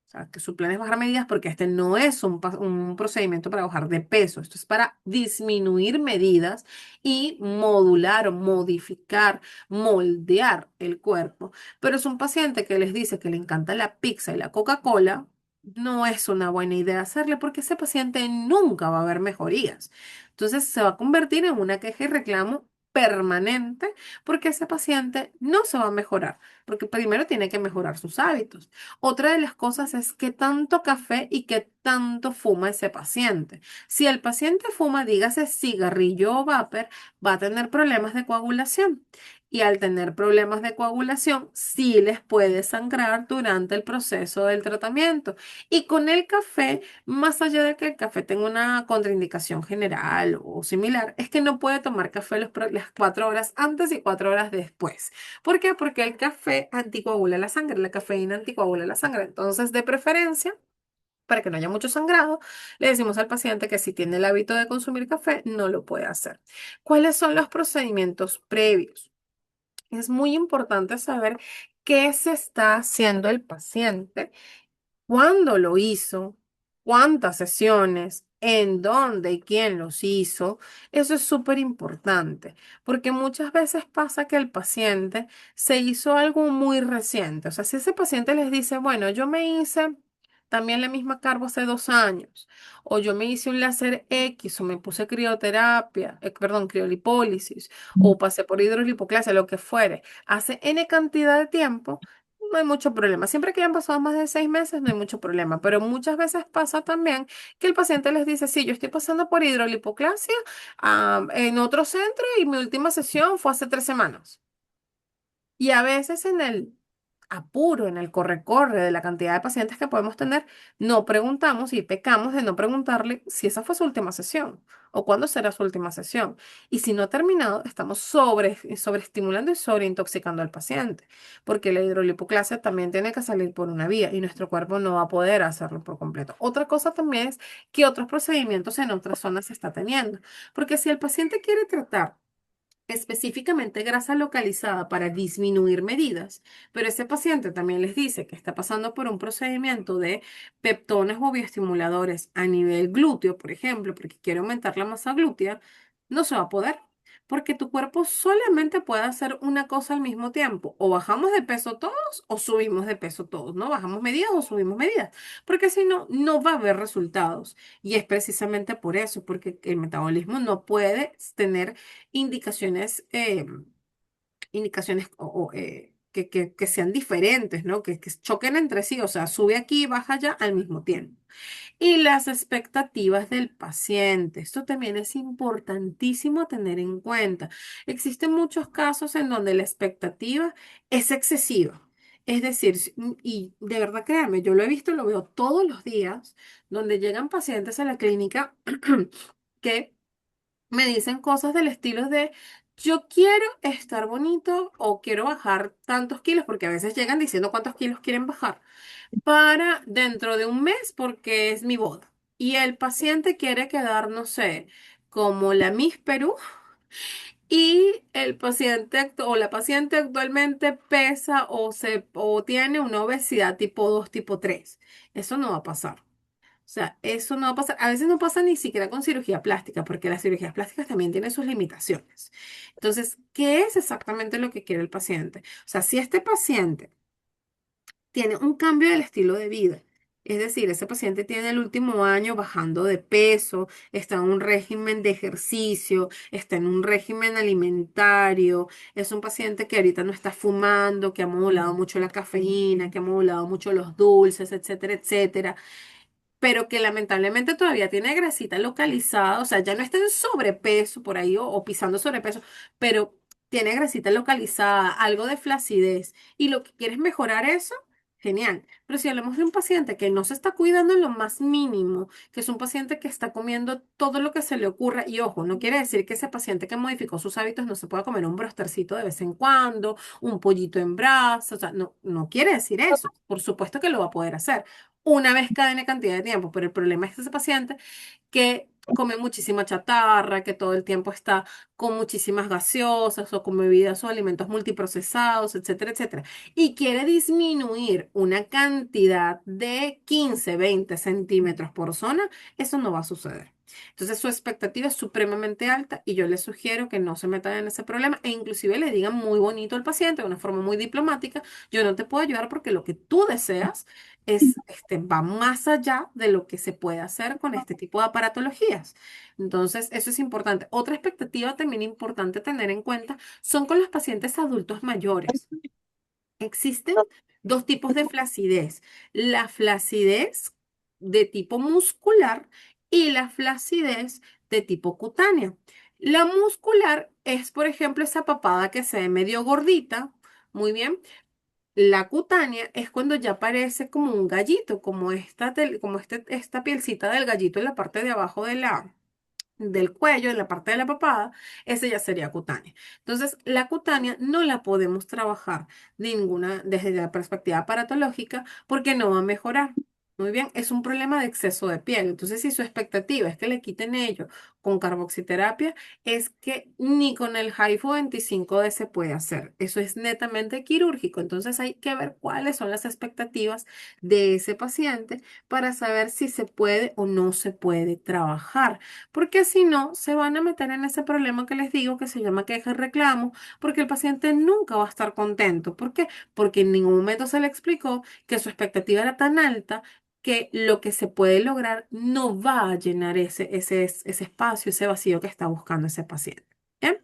B: o sea, que su plan es bajar medidas porque este no es un procedimiento para bajar de peso, esto es para disminuir medidas y modular o modificar, moldear el cuerpo. Pero es un paciente que les dice que le encanta la pizza y la Coca-Cola, no es una buena idea hacerle porque ese paciente nunca va a ver mejorías. Entonces se va a convertir en una queja y reclamo permanente porque ese paciente no se va a mejorar, porque primero tiene que mejorar sus hábitos. Otra de las cosas es qué tanto café y qué tanto fuma ese paciente. Si el paciente fuma, dígase cigarrillo o vapor, va a tener problemas de coagulación. Y al tener problemas de coagulación, sí les puede sangrar durante el proceso del tratamiento. Y con el café, más allá de que el café tenga una contraindicación general o similar, es que no puede tomar café las 4 horas antes y 4 horas después. ¿Por qué? Porque el café anticoagula la sangre, la cafeína anticoagula la sangre. Entonces, de preferencia, para que no haya mucho sangrado, le decimos al paciente que si tiene el hábito de consumir café, no lo puede hacer. ¿Cuáles son los procedimientos previos? Es muy importante saber qué se está haciendo el paciente, cuándo lo hizo, cuántas sesiones, en dónde y quién los hizo. Eso es súper importante, porque muchas veces pasa que el paciente se hizo algo muy reciente. O sea, si ese paciente les dice, bueno, yo me hice también la misma cargo hace 2 años, o yo me hice un láser X, o me puse crioterapia, perdón, criolipólisis, o pasé por hidrolipoclasia, lo que fuere, hace N cantidad de tiempo, no hay mucho problema. Siempre que hayan pasado más de 6 meses, no hay mucho problema. Pero muchas veces pasa también que el paciente les dice, sí, yo estoy pasando por hidrolipoclasia en otro centro y mi última sesión fue hace 3 semanas. Y a veces en el apuro, en el corre-corre de la cantidad de pacientes que podemos tener, no preguntamos y pecamos de no preguntarle si esa fue su última sesión o cuándo será su última sesión. Y si no ha terminado, estamos sobreestimulando y sobreintoxicando al paciente, porque la hidrolipoclasia también tiene que salir por una vía y nuestro cuerpo no va a poder hacerlo por completo. Otra cosa también es que otros procedimientos en otras zonas se está teniendo, porque si el paciente quiere tratar específicamente grasa localizada para disminuir medidas, pero ese paciente también les dice que está pasando por un procedimiento de peptones o bioestimuladores a nivel glúteo, por ejemplo, porque quiere aumentar la masa glútea, no se va a poder, porque tu cuerpo solamente puede hacer una cosa al mismo tiempo, o bajamos de peso todos o subimos de peso todos, ¿no? Bajamos medidas o subimos medidas, porque si no, no va a haber resultados. Y es precisamente por eso, porque el metabolismo no puede tener indicaciones, indicaciones que sean diferentes, ¿no? Que choquen entre sí, o sea, sube aquí y baja allá al mismo tiempo. Y las expectativas del paciente. Esto también es importantísimo tener en cuenta. Existen muchos casos en donde la expectativa es excesiva. Es decir, y de verdad créanme, yo lo he visto, lo veo todos los días, donde llegan pacientes a la clínica que me dicen cosas del estilo de, yo quiero estar bonito o quiero bajar tantos kilos, porque a veces llegan diciendo cuántos kilos quieren bajar para dentro de un mes porque es mi boda. Y el paciente quiere quedar, no sé, como la Miss Perú y el paciente o la paciente actualmente pesa o tiene una obesidad tipo 2 tipo 3. Eso no va a pasar. O sea, eso no va a pasar. A veces no pasa ni siquiera con cirugía plástica, porque las cirugías plásticas también tienen sus limitaciones. Entonces, ¿qué es exactamente lo que quiere el paciente? O sea, si este paciente tiene un cambio del estilo de vida. Es decir, ese paciente tiene el último año bajando de peso, está en un régimen de ejercicio, está en un régimen alimentario, es un paciente que ahorita no está fumando, que ha modulado mucho la cafeína, que ha modulado mucho los dulces, etcétera, etcétera, pero que lamentablemente todavía tiene grasita localizada, o sea, ya no está en sobrepeso por ahí o pisando sobrepeso, pero tiene grasita localizada, algo de flacidez, y lo que quieres mejorar eso, genial. Pero si hablamos de un paciente que no se está cuidando en lo más mínimo, que es un paciente que está comiendo todo lo que se le ocurra, y ojo, no quiere decir que ese paciente que modificó sus hábitos no se pueda comer un brostercito de vez en cuando, un pollito en brasa, o sea, no, no quiere decir eso. Por supuesto que lo va a poder hacer una vez cada N cantidad de tiempo, pero el problema es que ese paciente que come muchísima chatarra, que todo el tiempo está con muchísimas gaseosas o con bebidas o alimentos multiprocesados, etcétera, etcétera, y quiere disminuir una cantidad de 15, 20 centímetros por zona, eso no va a suceder. Entonces su expectativa es supremamente alta y yo le sugiero que no se metan en ese problema e inclusive le digan muy bonito al paciente de una forma muy diplomática, yo no te puedo ayudar porque lo que tú deseas va más allá de lo que se puede hacer con este tipo de aparatologías. Entonces, eso es importante. Otra expectativa también importante tener en cuenta son con los pacientes adultos mayores. Existen dos tipos de flacidez. La flacidez de tipo muscular y la flacidez de tipo cutánea. La muscular es, por ejemplo, esa papada que se ve medio gordita, muy bien, la cutánea es cuando ya parece como un gallito, como esta pielcita del gallito en la parte de abajo del cuello, en la parte de la papada, ese ya sería cutánea. Entonces, la cutánea no la podemos trabajar desde la perspectiva paratológica porque no va a mejorar. Muy bien, es un problema de exceso de piel. Entonces, si su expectativa es que le quiten ello con carboxiterapia, es que ni con el HIFU 25D se puede hacer. Eso es netamente quirúrgico. Entonces, hay que ver cuáles son las expectativas de ese paciente para saber si se puede o no se puede trabajar porque si no, se van a meter en ese problema que les digo que se llama queja y reclamo, porque el paciente nunca va a estar contento. ¿Por qué? Porque en ningún momento se le explicó que su expectativa era tan alta que lo que se puede lograr no va a llenar ese espacio, ese vacío que está buscando ese paciente. ¿Bien?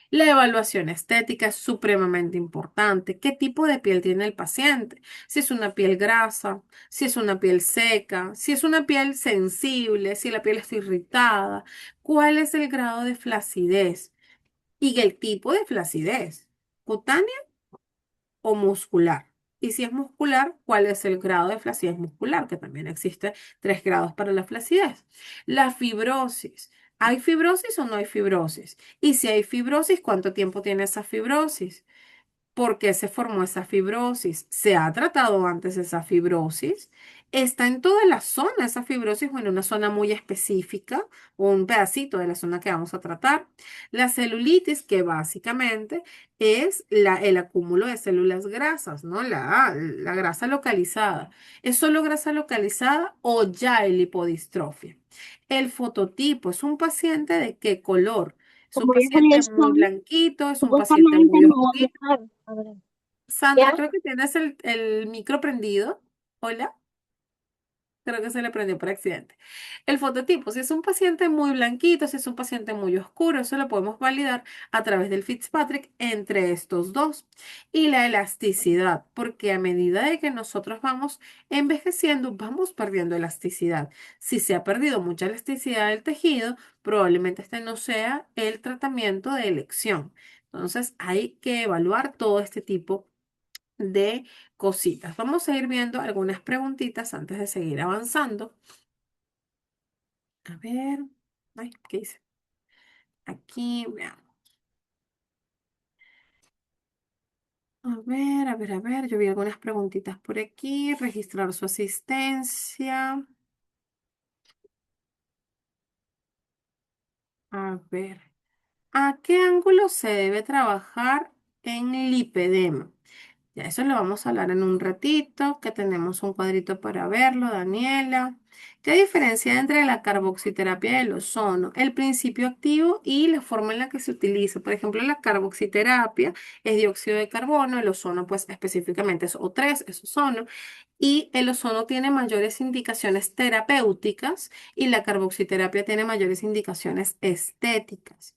B: La evaluación estética es supremamente importante. ¿Qué tipo de piel tiene el paciente? Si es una piel grasa, si es una piel seca, si es una piel sensible, si la piel está irritada, ¿cuál es el grado de flacidez? Y el tipo de flacidez, cutánea o muscular. Y si es muscular, ¿cuál es el grado de flacidez muscular? Que también existe 3 grados para la flacidez. La fibrosis. ¿Hay fibrosis o no hay fibrosis? Y si hay fibrosis, ¿cuánto tiempo tiene esa fibrosis? ¿Por qué se formó esa fibrosis? ¿Se ha tratado antes esa fibrosis? ¿Está en toda la zona esa fibrosis o en una zona muy específica o un pedacito de la zona que vamos a tratar? La celulitis, que básicamente es el acúmulo de células grasas, ¿no? La grasa localizada. ¿Es solo grasa localizada o ya hay lipodistrofia? El fototipo, ¿es un paciente de qué color? ¿Es un
C: Como ellos en
B: paciente
C: el
B: muy
C: son,
B: blanquito? ¿Es un paciente
C: supuestamente
B: muy
C: no van
B: oscuro?
C: a dejar. A ver,
B: Sandra,
C: ¿ya?
B: creo que tienes el micro prendido. Hola, Creo que se le prendió por accidente. El fototipo, si es un paciente muy blanquito, si es un paciente muy oscuro, eso lo podemos validar a través del Fitzpatrick entre estos dos. Y la elasticidad, porque a medida de que nosotros vamos envejeciendo, vamos perdiendo elasticidad. Si se ha perdido mucha elasticidad del tejido, probablemente este no sea el tratamiento de elección. Entonces hay que evaluar todo este tipo de cositas. Vamos a ir viendo algunas preguntitas antes de seguir avanzando. A ver, ay, ¿qué hice? Aquí, veamos. A ver, yo vi algunas preguntitas por aquí. Registrar su asistencia. A ver, ¿a qué ángulo se debe trabajar en lipedema? Ya eso lo vamos a hablar en un ratito, que tenemos un cuadrito para verlo, Daniela. ¿Qué diferencia hay entre la carboxiterapia y el ozono? El principio activo y la forma en la que se utiliza. Por ejemplo, la carboxiterapia es dióxido de carbono, el ozono pues específicamente es O3, es ozono. Y el ozono tiene mayores indicaciones terapéuticas y la carboxiterapia tiene mayores indicaciones estéticas.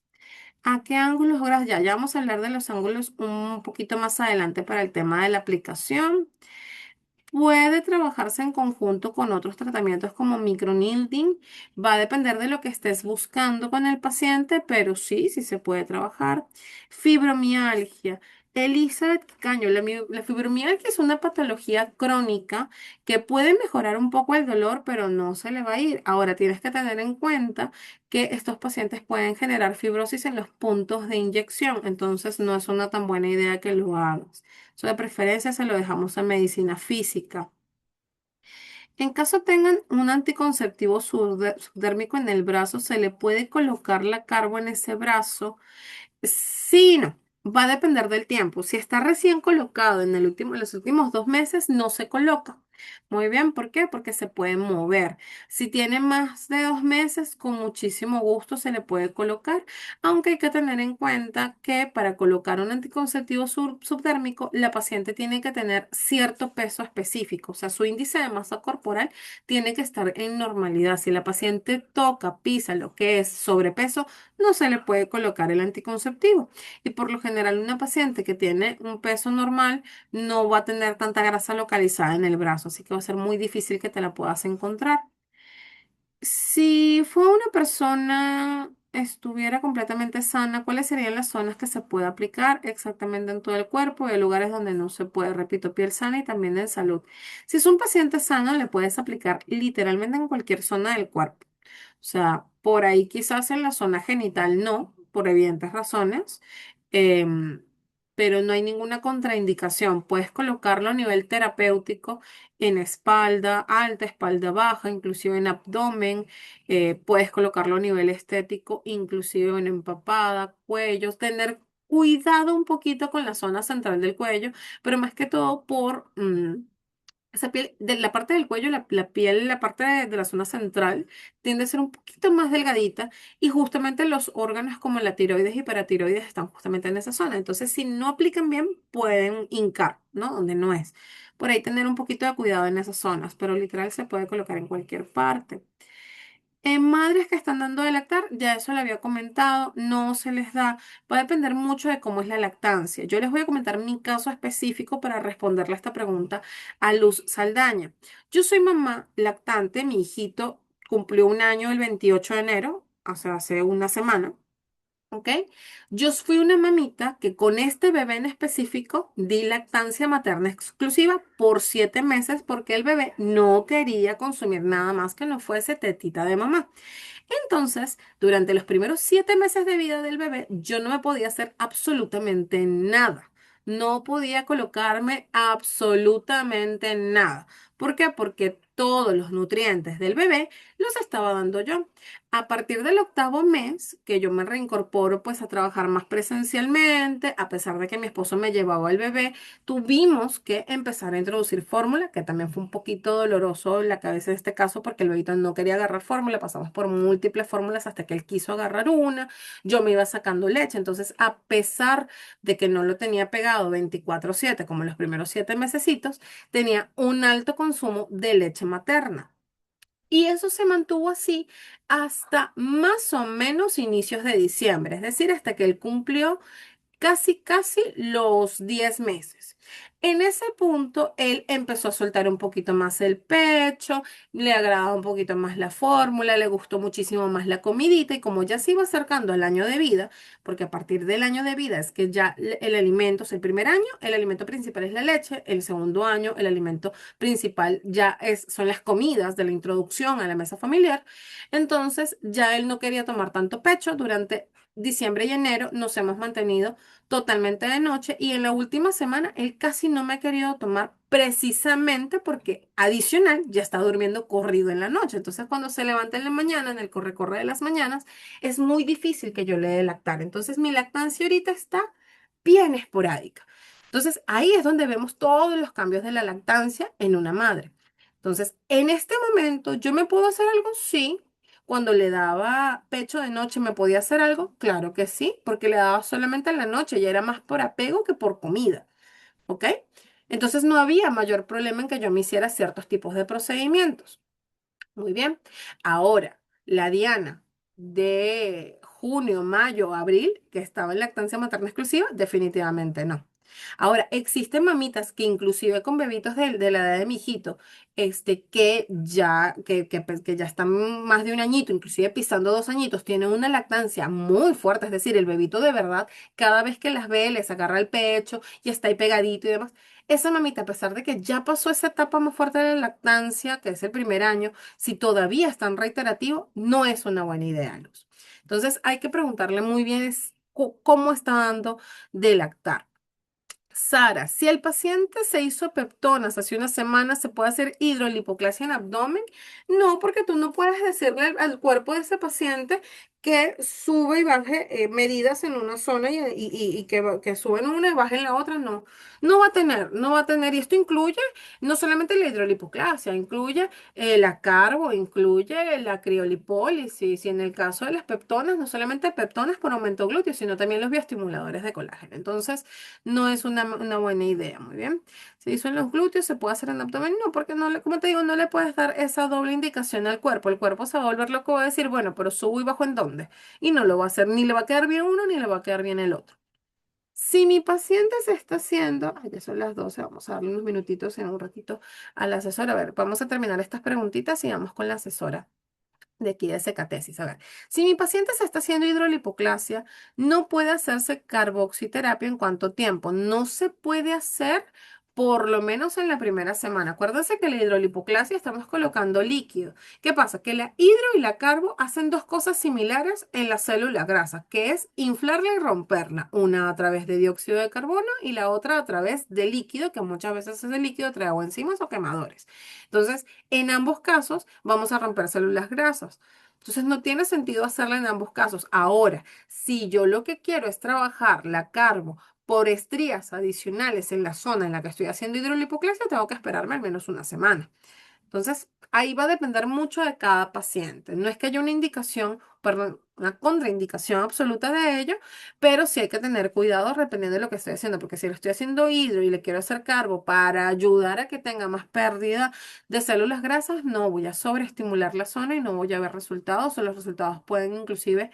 B: ¿A qué ángulos horas ya? Ya vamos a hablar de los ángulos un poquito más adelante para el tema de la aplicación. Puede trabajarse en conjunto con otros tratamientos como microneedling. Va a depender de lo que estés buscando con el paciente, pero sí, sí se puede trabajar. Fibromialgia. Elizabeth Caño, la fibromialgia es una patología crónica que puede mejorar un poco el dolor, pero no se le va a ir. Ahora tienes que tener en cuenta que estos pacientes pueden generar fibrosis en los puntos de inyección, entonces no es una tan buena idea que lo hagas. Eso de preferencia se lo dejamos en medicina física. En caso tengan un anticonceptivo subdérmico en el brazo, se le puede colocar la carbo en ese brazo. Sí, no. Va a depender del tiempo. Si está recién colocado en los últimos 2 meses, no se coloca. Muy bien, ¿por qué? Porque se puede mover. Si tiene más de 2 meses, con muchísimo gusto se le puede colocar, aunque hay que tener en cuenta que para colocar un anticonceptivo subdérmico, la paciente tiene que tener cierto peso específico, o sea, su índice de masa corporal tiene que estar en normalidad. Si la paciente toca, pisa lo que es sobrepeso, no se le puede colocar el anticonceptivo. Y por lo general, una paciente que tiene un peso normal no va a tener tanta grasa localizada en el brazo, así que va a ser muy difícil que te la puedas encontrar. Si fue una persona estuviera completamente sana, ¿cuáles serían las zonas que se puede aplicar exactamente en todo el cuerpo y hay lugares donde no se puede? Repito, piel sana y también en salud. Si es un paciente sano, le puedes aplicar literalmente en cualquier zona del cuerpo. O sea, por ahí quizás en la zona genital no, por evidentes razones, em, pero no hay ninguna contraindicación. Puedes colocarlo a nivel terapéutico en espalda alta, espalda baja, inclusive en abdomen. Puedes colocarlo a nivel estético, inclusive en empapada, cuellos. Tener cuidado un poquito con la zona central del cuello, pero más que todo por esa piel, de la parte del cuello, la piel, la parte de la zona central, tiende a ser un poquito más delgadita y justamente los órganos como la tiroides y paratiroides están justamente en esa zona. Entonces, si no aplican bien, pueden hincar, ¿no? Donde no es. Por ahí tener un poquito de cuidado en esas zonas, pero literal se puede colocar en cualquier parte. En madres que están dando de lactar, ya eso le había comentado, no se les da, va a depender mucho de cómo es la lactancia. Yo les voy a comentar mi caso específico para responderle a esta pregunta a Luz Saldaña. Yo soy mamá lactante, mi hijito cumplió 1 año el 28 de enero, o sea, hace una semana. ¿Ok? Yo fui una mamita que con este bebé en específico di lactancia materna exclusiva por 7 meses porque el bebé no quería consumir nada más que no fuese tetita de mamá. Entonces, durante los primeros 7 meses de vida del bebé, yo no me podía hacer absolutamente nada. No podía colocarme absolutamente nada. ¿Por qué? Porque todos los nutrientes del bebé los estaba dando yo. A partir del octavo mes, que yo me reincorporo pues a trabajar más presencialmente, a pesar de que mi esposo me llevaba al bebé, tuvimos que empezar a introducir fórmula, que también fue un poquito doloroso en la cabeza en este caso porque el bebito no quería agarrar fórmula, pasamos por múltiples fórmulas hasta que él quiso agarrar una, yo me iba sacando leche, entonces a pesar de que no lo tenía pegado 24/7 como en los primeros 7 mesecitos, tenía un alto consumo de leche materna. Y eso se mantuvo así hasta más o menos inicios de diciembre, es decir, hasta que él cumplió casi los 10 meses. En ese punto, él empezó a soltar un poquito más el pecho, le agradaba un poquito más la fórmula, le gustó muchísimo más la comidita y como ya se iba acercando al año de vida, porque a partir del año de vida es que ya el alimento, es el primer año, el alimento principal es la leche, el segundo año, el alimento principal son las comidas de la introducción a la mesa familiar. Entonces, ya él no quería tomar tanto pecho durante diciembre y enero nos hemos mantenido totalmente de noche y en la última semana él casi no me ha querido tomar precisamente porque adicional ya está durmiendo corrido en la noche. Entonces cuando se levanta en la mañana, en el corre-corre de las mañanas, es muy difícil que yo le dé lactar. Entonces mi lactancia ahorita está bien esporádica. Entonces ahí es donde vemos todos los cambios de la lactancia en una madre. Entonces, en este momento, ¿yo me puedo hacer algo? Sí. Cuando le daba pecho de noche, ¿me podía hacer algo? Claro que sí, porque le daba solamente en la noche y era más por apego que por comida, ¿ok? Entonces no había mayor problema en que yo me hiciera ciertos tipos de procedimientos. Muy bien. Ahora, la Diana de junio, mayo, abril, que estaba en lactancia materna exclusiva, definitivamente no. Ahora, existen mamitas que inclusive con bebitos de la edad de mi hijito, que ya están más de un añito, inclusive pisando 2 añitos, tienen una lactancia muy fuerte, es decir, el bebito de verdad, cada vez que las ve, les agarra el pecho y está ahí pegadito y demás. Esa mamita, a pesar de que ya pasó esa etapa más fuerte de la lactancia, que es el primer año, si todavía es tan reiterativo, no es una buena idea, Luz. Entonces hay que preguntarle muy bien cómo está dando de lactar. Sara, si el paciente se hizo peptonas hace una semana, ¿se puede hacer hidrolipoclasia en abdomen? No, porque tú no puedes decirle al cuerpo de ese paciente que sube y baje medidas en una zona y que sube en una y baje en la otra. No, no va a tener. Y esto incluye no solamente la hidrolipoclasia, incluye la carbo, incluye la criolipólisis y en el caso de las peptonas, no solamente peptonas por aumento glúteo, sino también los bioestimuladores de colágeno. Entonces, no es una buena idea, muy bien. Se hizo en los glúteos, se puede hacer en abdomen, no, porque no le, como te digo, no le puedes dar esa doble indicación al cuerpo. El cuerpo se va a volver loco, va a decir, bueno, pero subo y bajo en dónde. Y no lo va a hacer, ni le va a quedar bien uno, ni le va a quedar bien el otro. Si mi paciente se está haciendo, ay, ya son las 12, vamos a darle unos minutitos en un ratito a la asesora. A ver, vamos a terminar estas preguntitas y vamos con la asesora de aquí de secatesis. A ver, si mi paciente se está haciendo hidrolipoclasia, no puede hacerse carboxiterapia en cuánto tiempo. No se puede hacer por lo menos en la primera semana. Acuérdense que la hidrolipoclasia estamos colocando líquido. ¿Qué pasa? Que la hidro y la carbo hacen dos cosas similares en la célula grasa, que es inflarla y romperla. Una a través de dióxido de carbono y la otra a través de líquido, que muchas veces ese líquido trae o enzimas o quemadores. Entonces, en ambos casos vamos a romper células grasas. Entonces no tiene sentido hacerla en ambos casos. Ahora, si yo lo que quiero es trabajar la carbo por estrías adicionales en la zona en la que estoy haciendo hidrolipoclasia, tengo que esperarme al menos una semana. Entonces, ahí va a depender mucho de cada paciente. No es que haya una indicación, perdón, una contraindicación absoluta de ello, pero sí hay que tener cuidado dependiendo de lo que estoy haciendo, porque si lo estoy haciendo hidro y le quiero hacer carbo para ayudar a que tenga más pérdida de células grasas, no voy a sobreestimular la zona y no voy a ver resultados, o los resultados pueden inclusive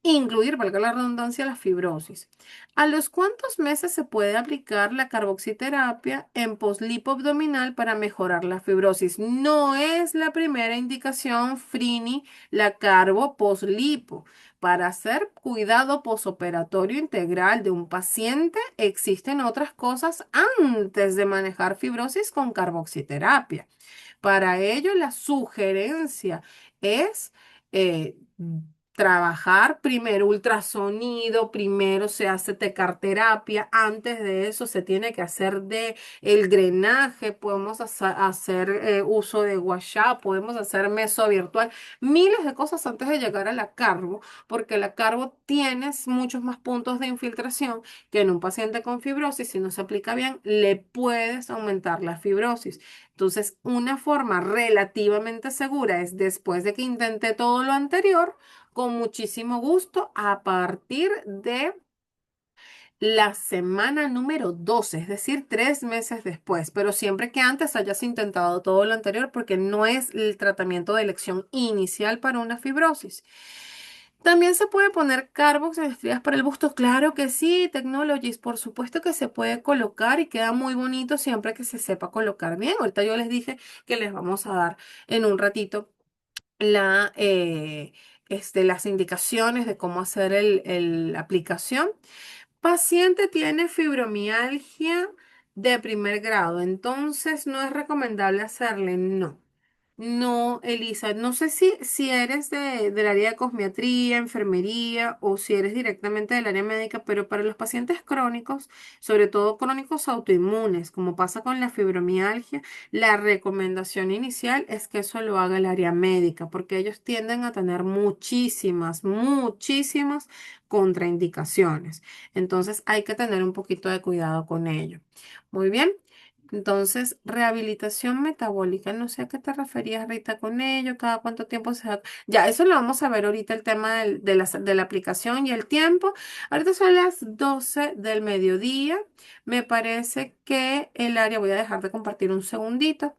B: incluir, valga la redundancia, la fibrosis. ¿A los cuántos meses se puede aplicar la carboxiterapia en poslipo abdominal para mejorar la fibrosis? No es la primera indicación, Frini, la carbo poslipo. Para hacer cuidado posoperatorio integral de un paciente, existen otras cosas antes de manejar fibrosis con carboxiterapia. Para ello, la sugerencia es eh, trabajar primero ultrasonido, primero se hace tecarterapia, antes de eso se tiene que hacer de el drenaje, podemos hacer uso de WhatsApp, podemos hacer meso virtual, miles de cosas antes de llegar a la carbo, porque la carbo tienes muchos más puntos de infiltración que en un paciente con fibrosis, si no se aplica bien, le puedes aumentar la fibrosis. Entonces, una forma relativamente segura es después de que intenté todo lo anterior, con muchísimo gusto, a partir de la semana número 12, es decir, 3 meses después, pero siempre que antes hayas intentado todo lo anterior porque no es el tratamiento de elección inicial para una fibrosis. También se puede poner Carbox en estrías para el busto, claro que sí, Technologies, por supuesto que se puede colocar y queda muy bonito siempre que se sepa colocar bien. Ahorita yo les dije que les vamos a dar en un ratito la, las indicaciones de cómo hacer la aplicación. Paciente tiene fibromialgia de primer grado, entonces no es recomendable hacerle, no. No, Elisa, no sé si eres del área de cosmiatría, enfermería o si eres directamente del área médica, pero para los pacientes crónicos, sobre todo crónicos autoinmunes, como pasa con la fibromialgia, la recomendación inicial es que eso lo haga el área médica, porque ellos tienden a tener muchísimas contraindicaciones. Entonces hay que tener un poquito de cuidado con ello. Muy bien. Entonces, rehabilitación metabólica, no sé a qué te referías, Rita, con ello, cada cuánto tiempo se da. Ya, eso lo vamos a ver ahorita, el tema de la aplicación y el tiempo. Ahorita son las 12 del mediodía. Me parece que el área, voy a dejar de compartir un segundito.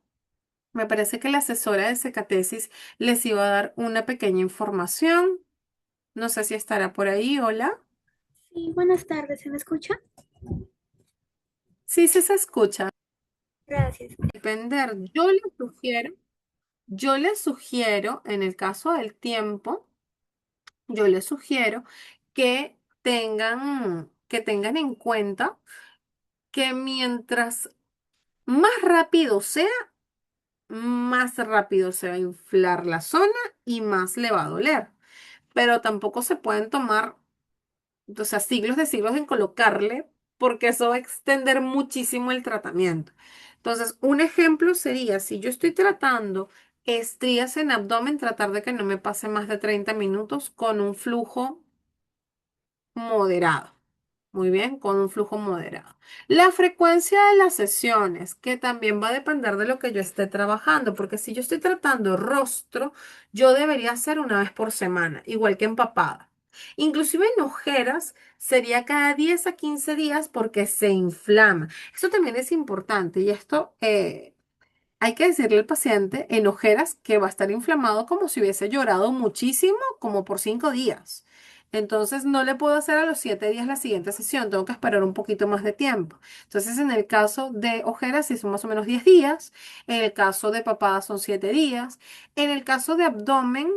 B: Me parece que la asesora de Secatesis les iba a dar una pequeña información. No sé si estará por ahí. Hola.
C: Sí, buenas tardes, ¿se me escucha?
B: Sí, sí se escucha.
C: Gracias.
B: Depender. Yo les sugiero, en el caso del tiempo, yo les sugiero que tengan en cuenta que mientras más rápido sea, más rápido se va a inflar la zona y más le va a doler. Pero tampoco se pueden tomar, o sea, siglos de siglos en colocarle, porque eso va a extender muchísimo el tratamiento. Entonces, un ejemplo sería, si yo estoy tratando estrías en abdomen, tratar de que no me pase más de 30 minutos con un flujo moderado. Muy bien, con un flujo moderado. La frecuencia de las sesiones, que también va a depender de lo que yo esté trabajando, porque si yo estoy tratando rostro, yo debería hacer una vez por semana, igual que empapada. Inclusive en ojeras sería cada 10 a 15 días porque se inflama. Esto también es importante y esto hay que decirle al paciente en ojeras que va a estar inflamado como si hubiese llorado muchísimo, como por 5 días. Entonces no le puedo hacer a los 7 días la siguiente sesión, tengo que esperar un poquito más de tiempo. Entonces en el caso de ojeras sí son más o menos 10 días, en el caso de papada son 7 días, en el caso de abdomen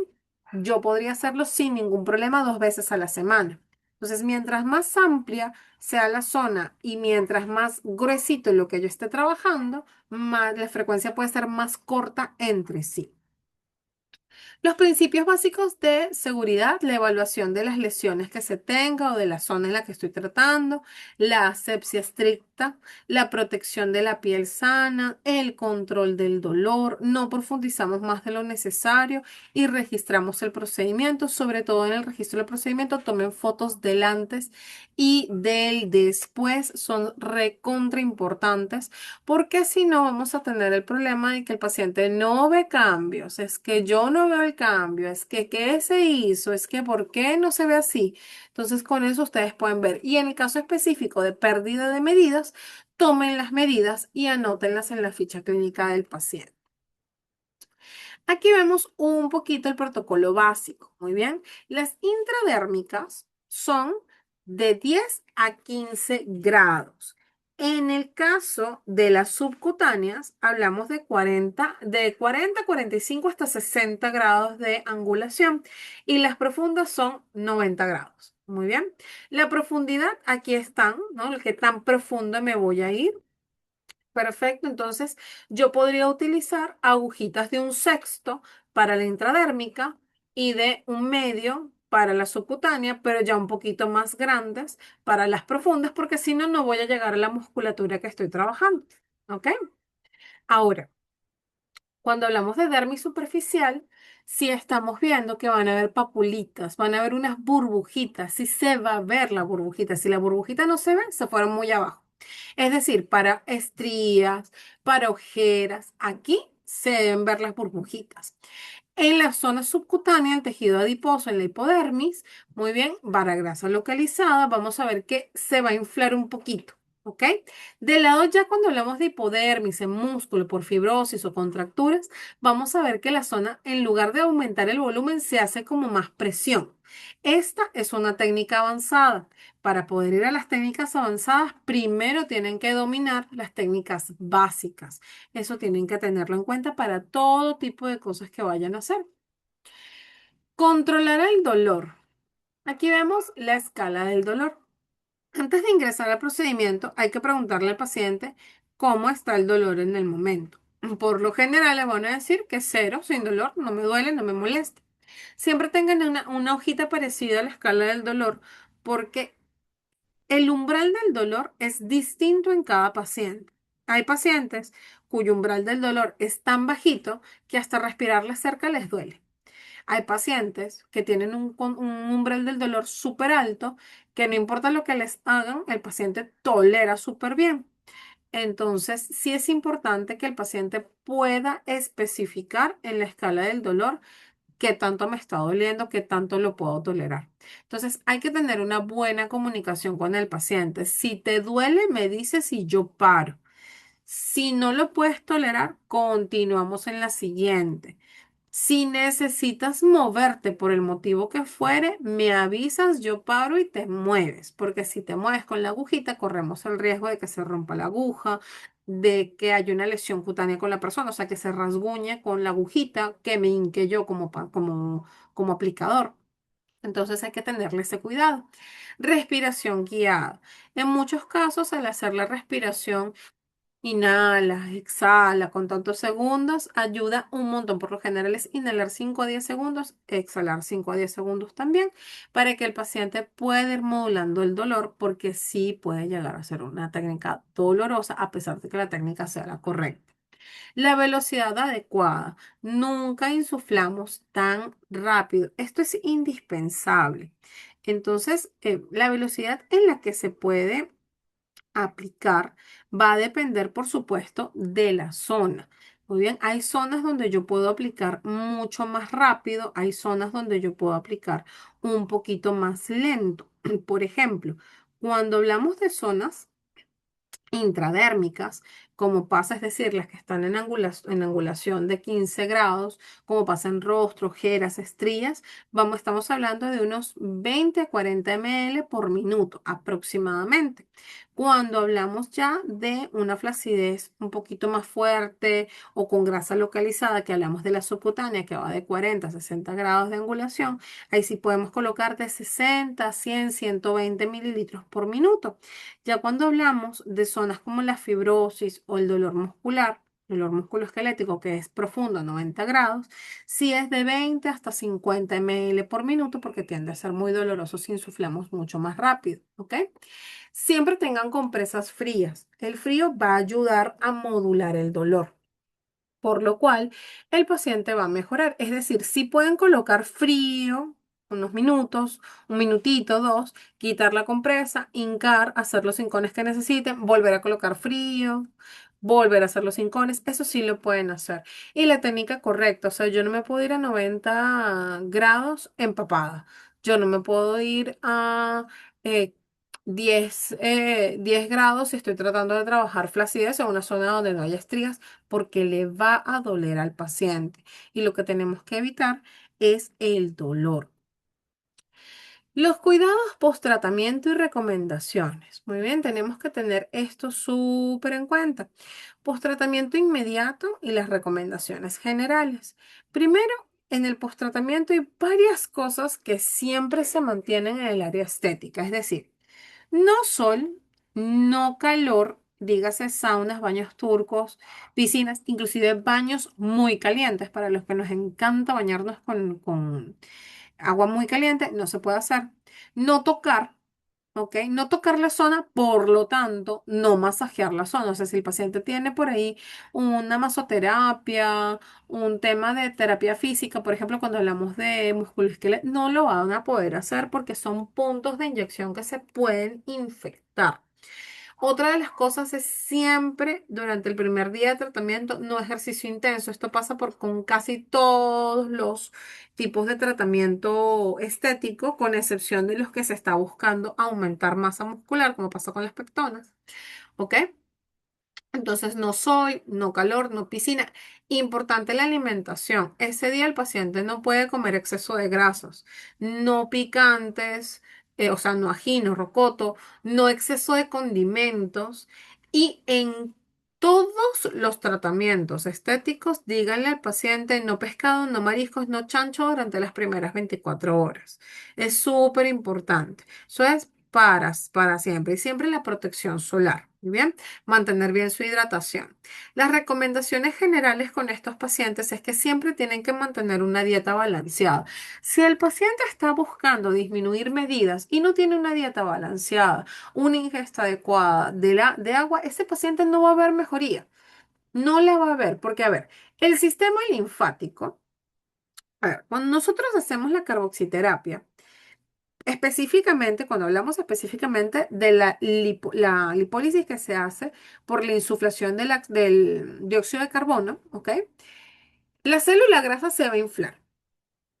B: yo podría hacerlo sin ningún problema 2 veces a la semana. Entonces mientras más amplia sea la zona y mientras más gruesito lo que yo esté trabajando, la frecuencia puede ser más corta entre sí. Los principios básicos de seguridad, la evaluación de las lesiones que se tenga o de la zona en la que estoy tratando, la asepsia estricta, la protección de la piel sana, el control del dolor, no profundizamos más de lo necesario y registramos el procedimiento, sobre todo en el registro del procedimiento, tomen fotos del antes y del después, son recontra importantes porque si no vamos a tener el problema de que el paciente no ve cambios, es que yo no veo el cambio, es que qué se hizo, es que por qué no se ve así. Entonces con eso ustedes pueden ver. Y en el caso específico de pérdida de medidas, tomen las medidas y anótenlas en la ficha clínica del paciente. Aquí vemos un poquito el protocolo básico. Muy bien. Las intradérmicas son de 10 a 15 grados. En el caso de las subcutáneas, hablamos de 40, 45 hasta 60 grados de angulación y las profundas son 90 grados. Muy bien. La profundidad, aquí están, ¿no? El que tan profundo me voy a ir. Perfecto, entonces yo podría utilizar agujitas de 1/6 para la intradérmica y de 1/2 para la subcutánea, pero ya un poquito más grandes para las profundas, porque si no, no voy a llegar a la musculatura que estoy trabajando. ¿Ok? Ahora, cuando hablamos de dermis superficial, sí estamos viendo que van a haber papulitas, van a haber unas burbujitas, sí se va a ver la burbujita. Si la burbujita no se ve, se fueron muy abajo. Es decir, para estrías, para ojeras, aquí se deben ver las burbujitas. En la zona subcutánea, el tejido adiposo, en la hipodermis, muy bien, vara grasa localizada, vamos a ver que se va a inflar un poquito, ¿ok? De lado ya cuando hablamos de hipodermis, en músculo, por fibrosis o contracturas, vamos a ver que la zona, en lugar de aumentar el volumen, se hace como más presión. Esta es una técnica avanzada. Para poder ir a las técnicas avanzadas, primero tienen que dominar las técnicas básicas. Eso tienen que tenerlo en cuenta para todo tipo de cosas que vayan a hacer. Controlar el dolor. Aquí vemos la escala del dolor. Antes de ingresar al procedimiento, hay que preguntarle al paciente cómo está el dolor en el momento. Por lo general, le van a decir que cero, sin dolor, no me duele, no me molesta. Siempre tengan una hojita parecida a la escala del dolor, porque el umbral del dolor es distinto en cada paciente. Hay pacientes cuyo umbral del dolor es tan bajito que hasta respirarles cerca les duele. Hay pacientes que tienen un umbral del dolor súper alto, que no importa lo que les hagan, el paciente tolera súper bien. Entonces, sí es importante que el paciente pueda especificar en la escala del dolor qué tanto me está doliendo, qué tanto lo puedo tolerar. Entonces, hay que tener una buena comunicación con el paciente. Si te duele, me dices y yo paro. Si no lo puedes tolerar, continuamos en la siguiente. Si necesitas moverte por el motivo que fuere, me avisas, yo paro y te mueves, porque si te mueves con la agujita, corremos el riesgo de que se rompa la aguja, de que haya una lesión cutánea con la persona, o sea, que se rasguñe con la agujita que me hinque yo como aplicador. Entonces hay que tenerle ese cuidado. Respiración guiada. En muchos casos, al hacer la respiración, inhala, exhala con tantos segundos, ayuda un montón. Por lo general es inhalar 5 a 10 segundos, exhalar 5 a 10 segundos también, para que el paciente pueda ir modulando el dolor, porque sí puede llegar a ser una técnica dolorosa, a pesar de que la técnica sea la correcta. La velocidad adecuada. Nunca insuflamos tan rápido. Esto es indispensable. Entonces, la velocidad en la que se puede aplicar va a depender, por supuesto, de la zona. Muy bien, hay zonas donde yo puedo aplicar mucho más rápido, hay zonas donde yo puedo aplicar un poquito más lento. Por ejemplo, cuando hablamos de zonas intradérmicas, como pasa, es decir, las que están en angulación de 15 grados, como pasa en rostro, ojeras, estrías, estamos hablando de unos 20 a 40 ml por minuto aproximadamente. Cuando hablamos ya de una flacidez un poquito más fuerte o con grasa localizada, que hablamos de la subcutánea, que va de 40 a 60 grados de angulación, ahí sí podemos colocar de 60 a 100, 120 mililitros por minuto. Ya cuando hablamos de zonas como la fibrosis o el dolor musculoesquelético que es profundo, 90 grados, sí es de 20 hasta 50 ml por minuto, porque tiende a ser muy doloroso si insuflamos mucho más rápido, ¿ok? Siempre tengan compresas frías. El frío va a ayudar a modular el dolor, por lo cual el paciente va a mejorar. Es decir, si pueden colocar frío unos minutos, un minutito, dos, quitar la compresa, hincar, hacer los hincones que necesiten, volver a colocar frío, volver a hacer los hincones, eso sí lo pueden hacer. Y la técnica correcta, o sea, yo no me puedo ir a 90 grados empapada, yo no me puedo ir a... eh, 10 grados si estoy tratando de trabajar flacidez en una zona donde no haya estrías, porque le va a doler al paciente. Y lo que tenemos que evitar es el dolor. Los cuidados post-tratamiento y recomendaciones. Muy bien, tenemos que tener esto súper en cuenta. Post-tratamiento inmediato y las recomendaciones generales. Primero, en el post-tratamiento hay varias cosas que siempre se mantienen en el área estética, es decir, no sol, no calor, dígase saunas, baños turcos, piscinas, inclusive baños muy calientes. Para los que nos encanta bañarnos con agua muy caliente, no se puede hacer. No tocar, ¿ok? No tocar la zona, por lo tanto, no masajear la zona. O sea, si el paciente tiene por ahí una masoterapia, un tema de terapia física, por ejemplo, cuando hablamos de musculoesqueleto, no lo van a poder hacer porque son puntos de inyección que se pueden infectar. Otra de las cosas es siempre durante el primer día de tratamiento no ejercicio intenso. Esto pasa por con casi todos los tipos de tratamiento estético, con excepción de los que se está buscando aumentar masa muscular, como pasa con las pectonas. ¿Ok? Entonces, no sol, no calor, no piscina. Importante la alimentación. Ese día el paciente no puede comer exceso de grasas, no picantes, o sea, no ají, no rocoto, no exceso de condimentos. Y en todos los tratamientos estéticos, díganle al paciente no pescado, no mariscos, no chancho durante las primeras 24 horas. Es súper importante. Eso es para siempre. Y siempre la protección solar. ¿Muy bien? Mantener bien su hidratación. Las recomendaciones generales con estos pacientes es que siempre tienen que mantener una dieta balanceada. Si el paciente está buscando disminuir medidas y no tiene una dieta balanceada, una ingesta adecuada de agua, ese paciente no va a ver mejoría. No la va a ver, porque a ver, el sistema linfático, a ver, cuando nosotros hacemos la carboxiterapia, específicamente, cuando hablamos específicamente de la lipólisis que se hace por la insuflación del dióxido de carbono, ¿ok? La célula grasa se va a inflar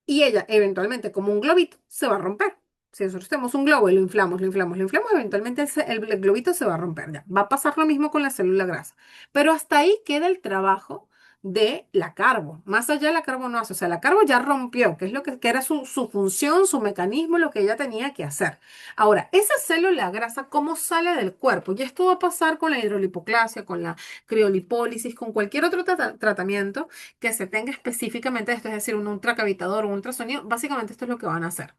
B: y ella eventualmente, como un globito, se va a romper. Si nosotros tenemos un globo y lo inflamos, lo inflamos, lo inflamos, eventualmente el globito se va a romper. Ya. Va a pasar lo mismo con la célula grasa. Pero hasta ahí queda el trabajo de la carbo. Más allá la carbo no hace. O sea, la carbo ya rompió, que es lo que era su función, su mecanismo, lo que ella tenía que hacer. Ahora, esa célula grasa, ¿cómo sale del cuerpo? Y esto va a pasar con la hidrolipoclasia, con la criolipólisis, con cualquier otro tratamiento que se tenga específicamente esto, es decir, un ultracavitador o un ultrasonido, básicamente esto es lo que van a hacer.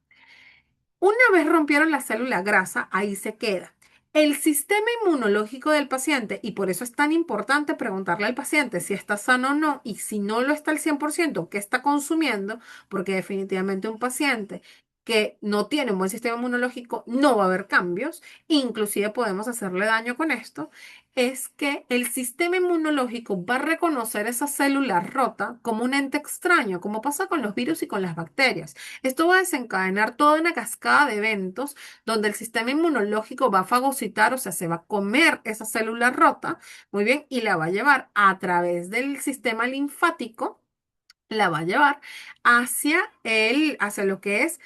B: Una vez rompieron la célula grasa, ahí se queda. El sistema inmunológico del paciente, y por eso es tan importante preguntarle al paciente si está sano o no, y si no lo está al 100%, qué está consumiendo, porque definitivamente un paciente que no tiene un buen sistema inmunológico no va a haber cambios, inclusive podemos hacerle daño con esto, es que el sistema inmunológico va a reconocer esa célula rota como un ente extraño, como pasa con los virus y con las bacterias. Esto va a desencadenar toda una cascada de eventos donde el sistema inmunológico va a fagocitar, o sea, se va a comer esa célula rota, muy bien, y la va a llevar a través del sistema linfático, la va a llevar hacia lo que es,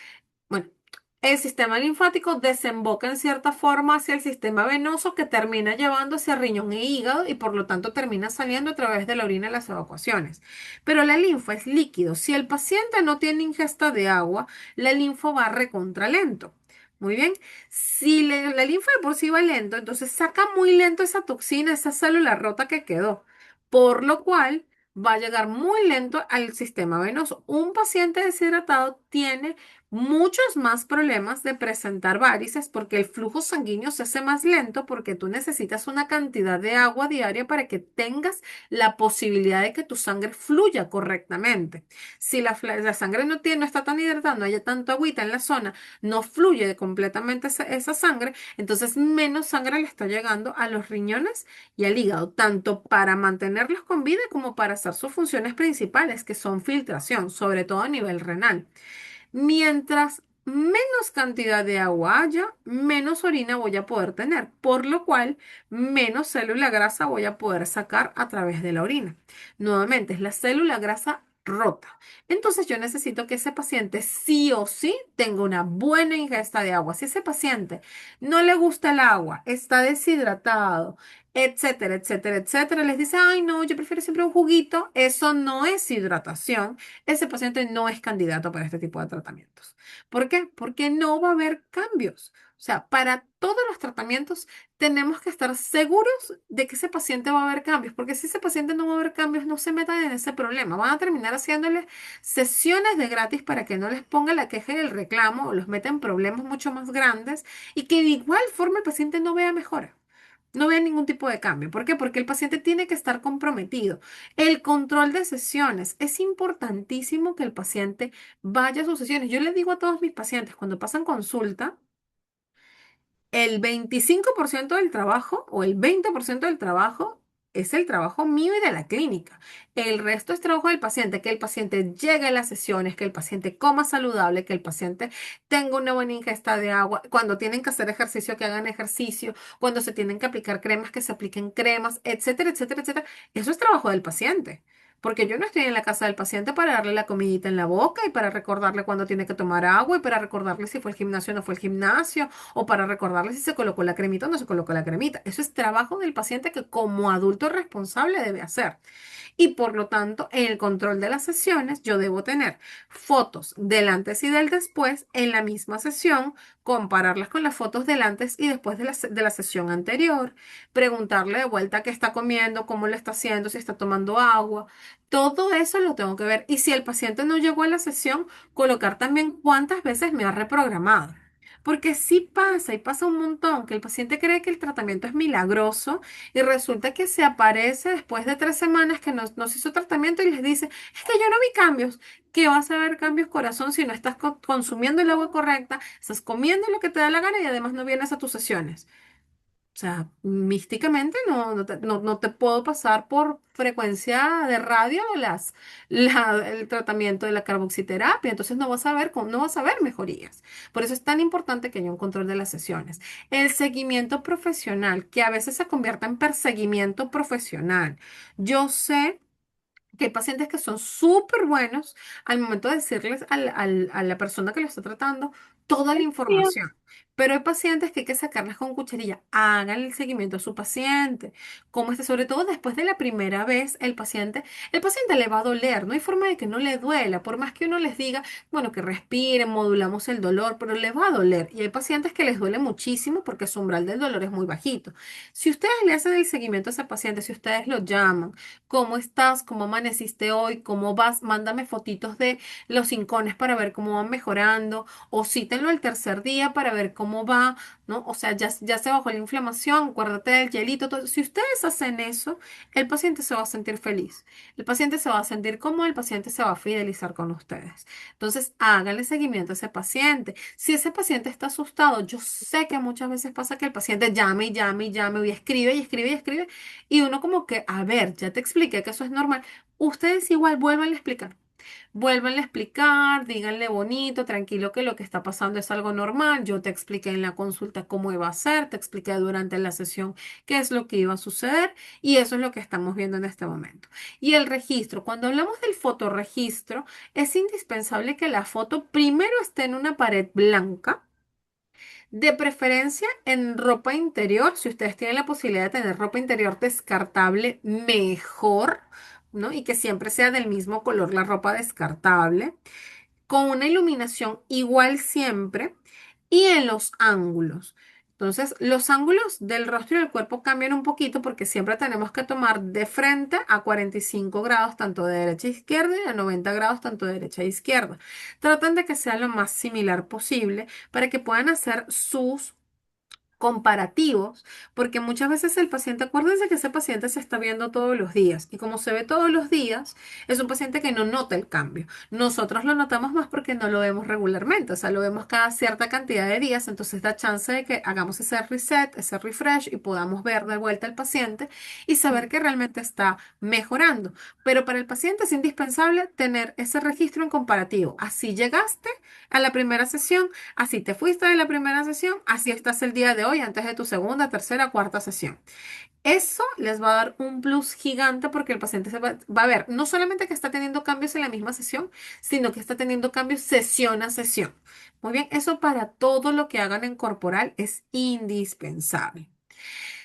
B: bueno, el sistema linfático desemboca en cierta forma hacia el sistema venoso que termina llevando hacia riñón e hígado y por lo tanto termina saliendo a través de la orina y las evacuaciones. Pero la linfa es líquido. Si el paciente no tiene ingesta de agua, la linfa va recontra lento. Muy bien. Si la linfa de por sí va lento, entonces saca muy lento esa toxina, esa célula rota que quedó. Por lo cual va a llegar muy lento al sistema venoso. Un paciente deshidratado tiene muchos más problemas de presentar varices porque el flujo sanguíneo se hace más lento porque tú necesitas una cantidad de agua diaria para que tengas la posibilidad de que tu sangre fluya correctamente. Si la sangre no está tan hidratada, no haya tanto agüita en la zona, no fluye completamente esa sangre, entonces menos sangre le está llegando a los riñones y al hígado, tanto para mantenerlos con vida como para hacer sus funciones principales, que son filtración, sobre todo a nivel renal. Mientras menos cantidad de agua haya, menos orina voy a poder tener, por lo cual menos célula grasa voy a poder sacar a través de la orina. Nuevamente, es la célula grasa rota. Entonces yo necesito que ese paciente sí o sí tenga una buena ingesta de agua. Si ese paciente no le gusta el agua, está deshidratado, etcétera, etcétera, etcétera, les dice, ay, no, yo prefiero siempre un juguito, eso no es hidratación, ese paciente no es candidato para este tipo de tratamientos. ¿Por qué? Porque no va a haber cambios. O sea, para todos los tratamientos tenemos que estar seguros de que ese paciente va a haber cambios, porque si ese paciente no va a haber cambios, no se metan en ese problema. Van a terminar haciéndole sesiones de gratis para que no les ponga la queja y el reclamo o los meta en problemas mucho más grandes y que de igual forma el paciente no vea mejora. No vea ningún tipo de cambio. ¿Por qué? Porque el paciente tiene que estar comprometido. El control de sesiones. Es importantísimo que el paciente vaya a sus sesiones. Yo le digo a todos mis pacientes, cuando pasan consulta, el 25% del trabajo o el 20% del trabajo es el trabajo mío y de la clínica. El resto es trabajo del paciente, que el paciente llegue a las sesiones, que el paciente coma saludable, que el paciente tenga una buena ingesta de agua, cuando tienen que hacer ejercicio, que hagan ejercicio, cuando se tienen que aplicar cremas, que se apliquen cremas, etcétera, etcétera, etcétera. Eso es trabajo del paciente. Porque yo no estoy en la casa del paciente para darle la comidita en la boca y para recordarle cuándo tiene que tomar agua y para recordarle si fue al gimnasio o no fue al gimnasio o para recordarle si se colocó la cremita o no se colocó la cremita. Eso es trabajo del paciente que como adulto responsable debe hacer. Y por lo tanto, en el control de las sesiones, yo debo tener fotos del antes y del después en la misma sesión, compararlas con las fotos del antes y después de la sesión anterior, preguntarle de vuelta qué está comiendo, cómo lo está haciendo, si está tomando agua. Todo eso lo tengo que ver. Y si el paciente no llegó a la sesión, colocar también cuántas veces me ha reprogramado. Porque sí pasa y pasa un montón que el paciente cree que el tratamiento es milagroso y resulta que se aparece después de 3 semanas que no se hizo tratamiento y les dice, es que yo no vi cambios. ¿Qué vas a ver cambios, corazón, si no estás consumiendo el agua correcta, estás comiendo lo que te da la gana y además no vienes a tus sesiones? O sea, místicamente no te puedo pasar por frecuencia de radio el tratamiento de la carboxiterapia, entonces no vas a ver mejorías. Por eso es tan importante que haya un control de las sesiones. El seguimiento profesional, que a veces se convierte en perseguimiento profesional. Yo sé que hay pacientes que son súper buenos al momento de decirles a la persona que lo está tratando toda la
C: Tío,
B: información. Pero hay pacientes que hay que sacarlas con cucharilla. Hagan el seguimiento a su paciente. Como este, sobre todo después de la primera vez, el paciente le va a doler. No hay forma de que no le duela. Por más que uno les diga, bueno, que respiren, modulamos el dolor, pero le va a doler. Y hay pacientes que les duele muchísimo porque su umbral del dolor es muy bajito. Si ustedes le hacen el seguimiento a ese paciente, si ustedes lo llaman, ¿cómo estás? ¿Cómo amaneciste hoy? ¿Cómo vas? Mándame fotitos de los hincones para ver cómo van mejorando. O cítenlo el tercer día para ver cómo va, ¿no? O sea, ya se bajó la inflamación, acuérdate del hielito, todo. Si ustedes hacen eso, el paciente se va a sentir feliz. El paciente se va a sentir cómodo, el paciente se va a fidelizar con ustedes. Entonces, háganle seguimiento a ese paciente. Si ese paciente está asustado, yo sé que muchas veces pasa que el paciente llame y llame y llame y escribe y escribe y escribe y uno como que, a ver, ya te expliqué que eso es normal. Ustedes igual vuelvan a explicar. Vuélvanle a explicar, díganle bonito, tranquilo que lo que está pasando es algo normal. Yo te expliqué en la consulta cómo iba a ser, te expliqué durante la sesión qué es lo que iba a suceder y eso es lo que estamos viendo en este momento. Y el registro, cuando hablamos del fotorregistro, es indispensable que la foto primero esté en una pared blanca. De preferencia en ropa interior, si ustedes tienen la posibilidad de tener ropa interior descartable, mejor, ¿no? Y que siempre sea del mismo color la ropa descartable, con una iluminación igual siempre y en los ángulos. Entonces, los ángulos del rostro y del cuerpo cambian un poquito porque siempre tenemos que tomar de frente a 45 grados tanto de derecha a izquierda y a 90 grados tanto de derecha a izquierda. Traten de que sea lo más similar posible para que puedan hacer sus comparativos, porque muchas veces el paciente, acuérdense que ese paciente se está viendo todos los días y como se ve todos los días, es un paciente que no nota el cambio. Nosotros lo notamos más porque no lo vemos regularmente, o sea, lo vemos cada cierta cantidad de días, entonces da chance de que hagamos ese reset, ese refresh y podamos ver de vuelta al paciente y saber que realmente está mejorando. Pero para el paciente es indispensable tener ese registro en comparativo. Así llegaste a la primera sesión. Así te fuiste de la primera sesión, así estás el día de hoy antes de tu segunda, tercera, cuarta sesión. Eso les va a dar un plus gigante porque el paciente va a ver no solamente que está teniendo cambios en la misma sesión, sino que está teniendo cambios sesión a sesión. Muy bien, eso para todo lo que hagan en corporal es indispensable.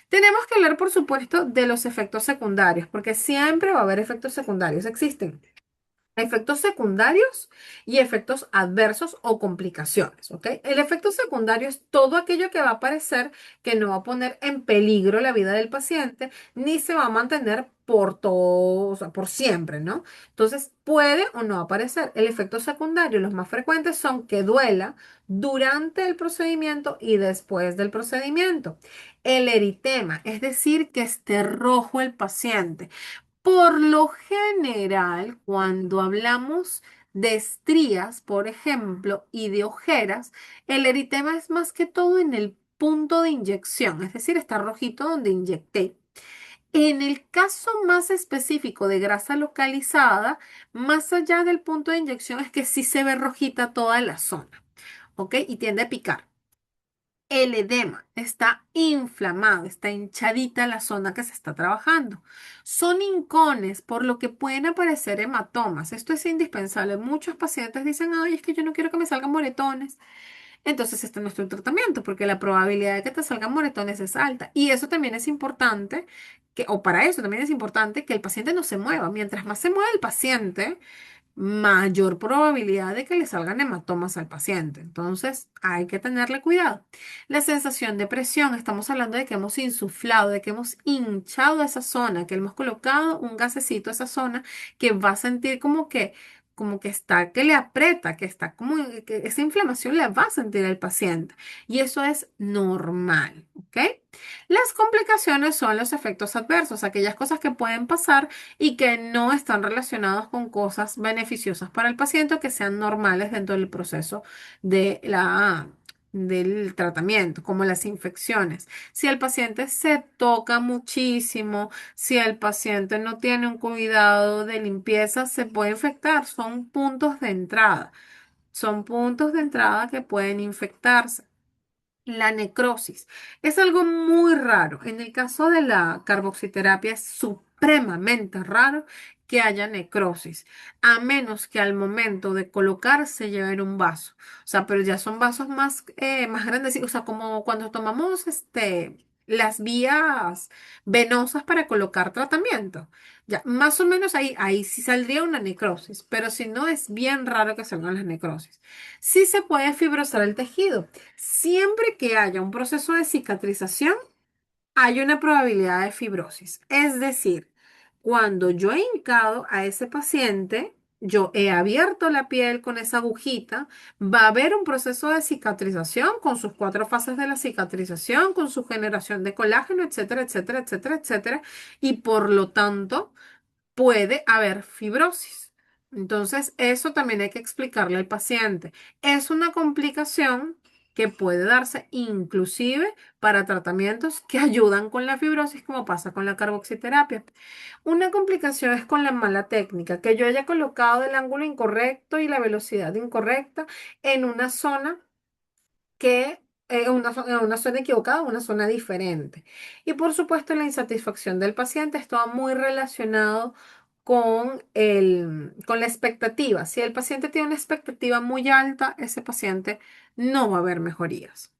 B: Tenemos que hablar, por supuesto, de los efectos secundarios, porque siempre va a haber efectos secundarios. Existen efectos secundarios y efectos adversos o complicaciones, ¿ok? El efecto secundario es todo aquello que va a aparecer que no va a poner en peligro la vida del paciente ni se va a mantener por todo, o sea, por siempre, ¿no? Entonces, puede o no aparecer. El efecto secundario, los más frecuentes son que duela durante el procedimiento y después del procedimiento. El eritema, es decir, que esté rojo el paciente. Por lo general, cuando hablamos de estrías, por ejemplo, y de ojeras, el eritema es más que todo en el punto de inyección, es decir, está rojito donde inyecté. En el caso más específico de grasa localizada, más allá del punto de inyección es que sí se ve rojita toda la zona, ¿ok? Y tiende a picar. El edema está inflamado, está hinchadita la zona que se está trabajando. Son hincones, por lo que pueden aparecer hematomas. Esto es indispensable. Muchos pacientes dicen, ay, es que yo no quiero que me salgan moretones. Entonces, este es nuestro tratamiento, porque la probabilidad de que te salgan moretones es alta. Y eso también es importante, o para eso también es importante que el paciente no se mueva. Mientras más se mueva el paciente, mayor probabilidad de que le salgan hematomas al paciente. Entonces, hay que tenerle cuidado. La sensación de presión, estamos hablando de que hemos insuflado, de que hemos hinchado esa zona, que hemos colocado un gasecito a esa zona que va a sentir como que está, que le aprieta, que está como, que esa inflamación la va a sentir el paciente. Y eso es normal, ¿ok? Las complicaciones son los efectos adversos, aquellas cosas que pueden pasar y que no están relacionados con cosas beneficiosas para el paciente o que sean normales dentro del proceso de del tratamiento, como las infecciones. Si el paciente se toca muchísimo, si el paciente no tiene un cuidado de limpieza, se puede infectar. Son puntos de entrada. Son puntos de entrada que pueden infectarse. La necrosis es algo muy raro. En el caso de la carboxiterapia es supremamente raro que haya necrosis, a menos que al momento de colocar se lleven un vaso. O sea, pero ya son vasos más grandes, o sea, como cuando tomamos las vías venosas para colocar tratamiento. Ya, más o menos ahí sí saldría una necrosis, pero si no, es bien raro que salgan las necrosis. Sí se puede fibrosar el tejido. Siempre que haya un proceso de cicatrización, hay una probabilidad de fibrosis. Es decir, cuando yo he hincado a ese paciente, yo he abierto la piel con esa agujita, va a haber un proceso de cicatrización con sus cuatro fases de la cicatrización, con su generación de colágeno, etcétera, etcétera, etcétera, etcétera. Y por lo tanto, puede haber fibrosis. Entonces, eso también hay que explicarle al paciente. Es una complicación que puede darse inclusive para tratamientos que ayudan con la fibrosis, como pasa con la carboxiterapia. Una complicación es con la mala técnica, que yo haya colocado el ángulo incorrecto y la velocidad incorrecta en una zona que en una zona equivocada, una zona diferente. Y por supuesto, la insatisfacción del paciente está muy relacionado con la expectativa. Si el paciente tiene una expectativa muy alta, ese paciente no va a ver mejorías.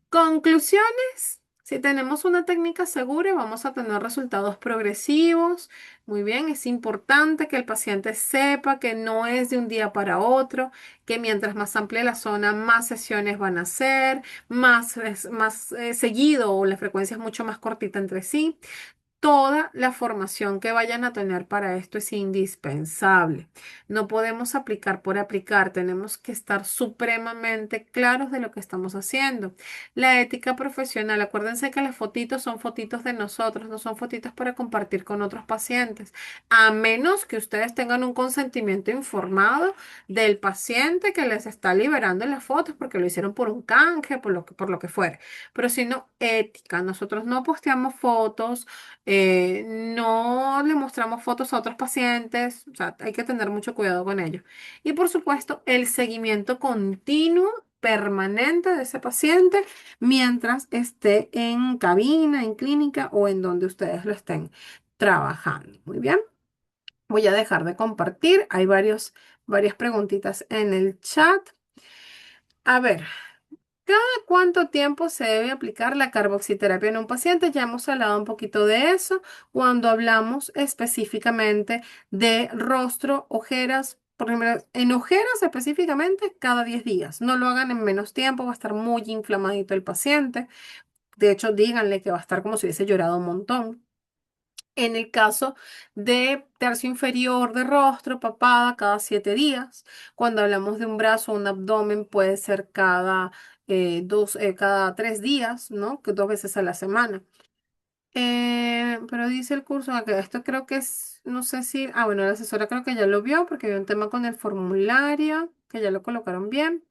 B: Conclusiones. Si tenemos una técnica segura, vamos a tener resultados progresivos. Muy bien, es importante que el paciente sepa que no es de un día para otro, que mientras más amplia la zona, más sesiones van a ser, más seguido o la frecuencia es mucho más cortita entre sí. Toda la formación que vayan a tener para esto es indispensable. No podemos aplicar por aplicar, tenemos que estar supremamente claros de lo que estamos haciendo. La ética profesional, acuérdense que las fotitos son fotitos de nosotros, no son fotitos para compartir con otros pacientes, a menos que ustedes tengan un consentimiento informado del paciente que les está liberando las fotos porque lo hicieron por un canje, por lo que fuere. Pero si no, ética, nosotros no posteamos fotos, no le mostramos fotos a otros pacientes, o sea, hay que tener mucho cuidado con ello. Y por supuesto, el seguimiento continuo, permanente de ese paciente mientras esté en cabina, en clínica o en donde ustedes lo estén trabajando. Muy bien, voy a dejar de compartir. Hay varias preguntitas en el chat. A ver. ¿Cada cuánto tiempo se debe aplicar la carboxiterapia en un paciente? Ya hemos hablado un poquito de eso cuando hablamos específicamente de rostro, ojeras. Por ejemplo, en ojeras específicamente cada 10 días. No lo hagan en menos tiempo, va a estar muy inflamadito el paciente. De hecho, díganle que va a estar como si hubiese llorado un montón. En el caso de tercio inferior de rostro, papada, cada 7 días. Cuando hablamos de un brazo, un abdomen, puede ser cada 3 días, ¿no? Que 2 veces a la semana. Pero dice el curso, que esto creo que es, no sé si, bueno, la asesora creo que ya lo vio porque había un tema con el formulario, que ya lo colocaron bien.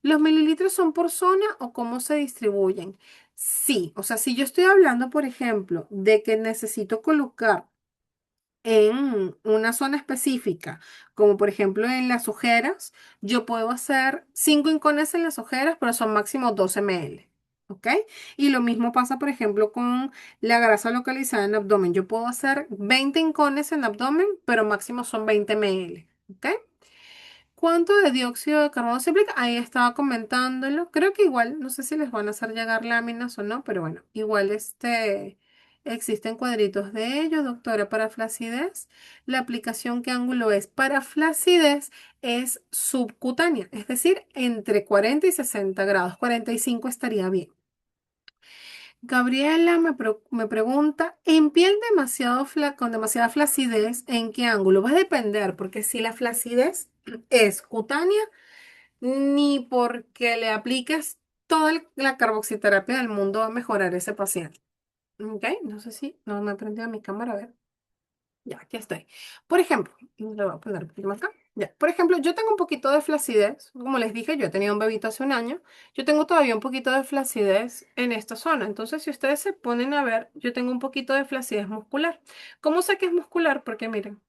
B: ¿Los mililitros son por zona o cómo se distribuyen? Sí, o sea, si yo estoy hablando, por ejemplo, de que necesito colocar en una zona específica, como por ejemplo en las ojeras, yo puedo hacer 5 incones en las ojeras, pero son máximo 12 ml. ¿Ok? Y lo mismo pasa, por ejemplo, con la grasa localizada en abdomen. Yo puedo hacer 20 incones en abdomen, pero máximo son 20 ml. ¿Ok? ¿Cuánto de dióxido de carbono se aplica? Ahí estaba comentándolo. Creo que igual, no sé si les van a hacer llegar láminas o no, pero bueno, igual existen cuadritos de ello, doctora, para flacidez. La aplicación, ¿qué ángulo es? Para flacidez es subcutánea, es decir, entre 40 y 60 grados. 45 estaría bien. Gabriela me pregunta, en piel con demasiada flacidez, ¿en qué ángulo? Va a depender, porque si la flacidez es cutánea, ni porque le apliques toda la carboxiterapia del mundo va a mejorar ese paciente. ¿Ok? No sé si no me he prendido mi cámara, a ver. Ya, aquí estoy. Por ejemplo, le voy a poner un poquito más acá. Ya, por ejemplo, yo tengo un poquito de flacidez. Como les dije, yo he tenido un bebito hace un año. Yo tengo todavía un poquito de flacidez en esta zona. Entonces, si ustedes se ponen a ver, yo tengo un poquito de flacidez muscular. ¿Cómo sé que es muscular? Porque miren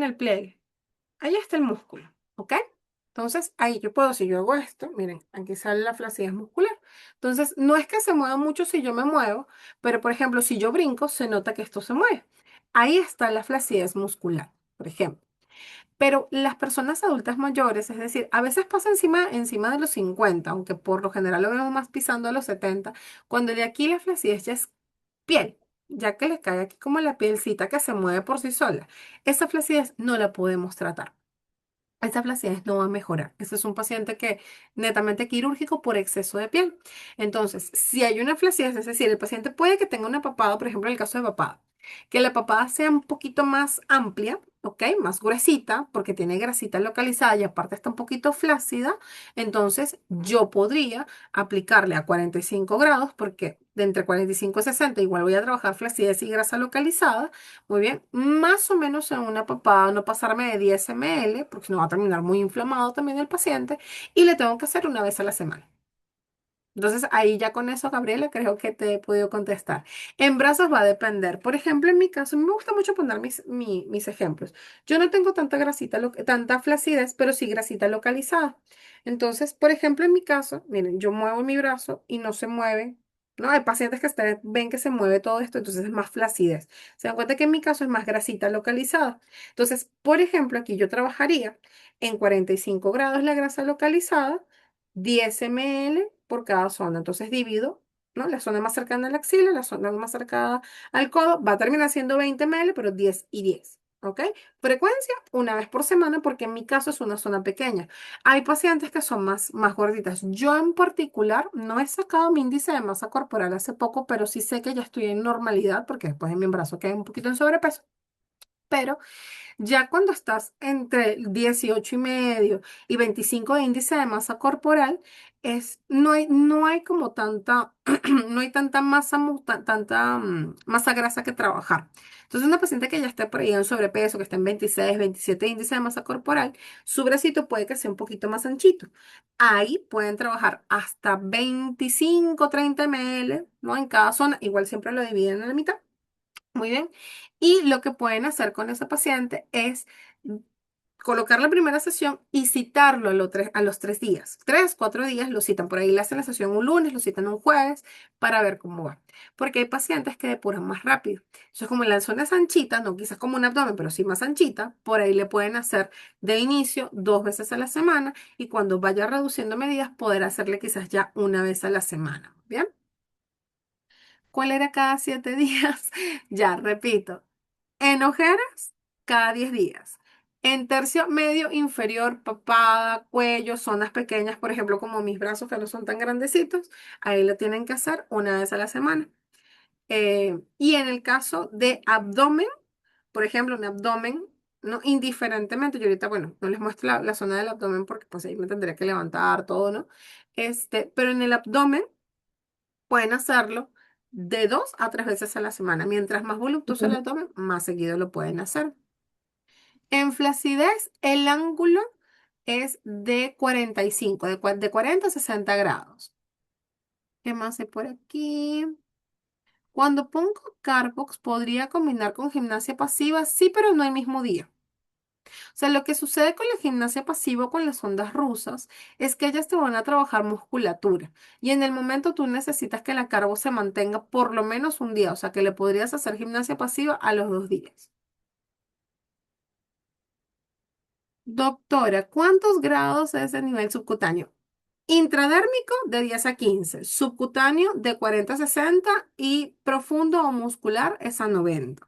B: el pliegue. Ahí está el músculo, ¿ok? Entonces, ahí yo puedo, si yo hago esto, miren, aquí sale la flacidez muscular. Entonces, no es que se mueva mucho si yo me muevo, pero por ejemplo, si yo brinco, se nota que esto se mueve. Ahí está la flacidez muscular, por ejemplo. Pero las personas adultas mayores, es decir, a veces pasa encima de los 50, aunque por lo general lo vemos más pisando a los 70, cuando de aquí la flacidez ya es piel, ya que le cae aquí como la pielcita que se mueve por sí sola. Esa flacidez no la podemos tratar. Esta flacidez no va a mejorar. Ese es un paciente que netamente quirúrgico por exceso de piel. Entonces, si hay una flacidez, es decir, el paciente puede que tenga una papada, por ejemplo, en el caso de papada, que la papada sea un poquito más amplia, ¿ok? Más gruesita, porque tiene grasita localizada y aparte está un poquito flácida. Entonces, yo podría aplicarle a 45 grados, porque de entre 45 y 60 igual voy a trabajar flacidez y grasa localizada. Muy bien, más o menos en una papada, no pasarme de 10 ml, porque si no va a terminar muy inflamado también el paciente, y le tengo que hacer una vez a la semana. Entonces, ahí ya con eso, Gabriela, creo que te he podido contestar. En brazos va a depender. Por ejemplo, en mi caso, a mí me gusta mucho poner mis ejemplos. Yo no tengo tanta grasita, tanta flacidez, pero sí grasita localizada. Entonces, por ejemplo, en mi caso, miren, yo muevo mi brazo y no se mueve. ¿No? Hay pacientes que ustedes ven que se mueve todo esto, entonces es más flacidez. Se dan cuenta que en mi caso es más grasita localizada. Entonces, por ejemplo, aquí yo trabajaría en 45 grados la grasa localizada 10 ml por cada zona. Entonces divido, ¿no? La zona más cercana a la axila, la zona más cercana al codo, va a terminar siendo 20 ml, pero 10 y 10. ¿Ok? Frecuencia una vez por semana porque en mi caso es una zona pequeña. Hay pacientes que son más gorditas. Yo en particular no he sacado mi índice de masa corporal hace poco, pero sí sé que ya estoy en normalidad porque después de mi embarazo quedé un poquito en sobrepeso. Pero ya cuando estás entre 18,5 y 25 de índice de masa corporal, no hay como tanta, no hay tanta masa grasa que trabajar. Entonces, una paciente que ya esté por ahí en sobrepeso, que está en 26, 27 de índice de masa corporal, su bracito puede que sea un poquito más anchito. Ahí pueden trabajar hasta 25, 30 ml, ¿no? En cada zona, igual siempre lo dividen a la mitad. Muy bien. Y lo que pueden hacer con ese paciente es colocar la primera sesión y citarlo a los 3 días. 3, 4 días lo citan. Por ahí le hacen la sesión un lunes, lo citan un jueves para ver cómo va. Porque hay pacientes que depuran más rápido. Eso es como en la zona es anchita, no quizás como un abdomen, pero sí más anchita. Por ahí le pueden hacer de inicio 2 veces a la semana y cuando vaya reduciendo medidas, poder hacerle quizás ya una vez a la semana. ¿Bien? ¿Cuál era cada 7 días? Ya, repito. En ojeras, cada 10 días. En tercio medio inferior, papada, cuello, zonas pequeñas, por ejemplo, como mis brazos que no son tan grandecitos, ahí lo tienen que hacer una vez a la semana. Y en el caso de abdomen, por ejemplo, un abdomen, ¿no? Indiferentemente, yo ahorita, bueno, no les muestro la zona del abdomen porque pues ahí me tendría que levantar todo, ¿no? Pero en el abdomen pueden hacerlo de 2 a 3 veces a la semana. Mientras más voluptuoso el abdomen, más seguido lo pueden hacer. En flacidez, el ángulo es de 45, de 40 a 60 grados. ¿Qué más hay por aquí? Cuando pongo Carbox, podría combinar con gimnasia pasiva, sí, pero no el mismo día. O sea, lo que sucede con la gimnasia pasiva o con las ondas rusas es que ellas te van a trabajar musculatura y en el momento tú necesitas que la carbo se mantenga por lo menos un día, o sea, que le podrías hacer gimnasia pasiva a los 2 días. Doctora, ¿cuántos grados es el nivel subcutáneo? Intradérmico de 10 a 15, subcutáneo de 40 a 60 y profundo o muscular es a 90.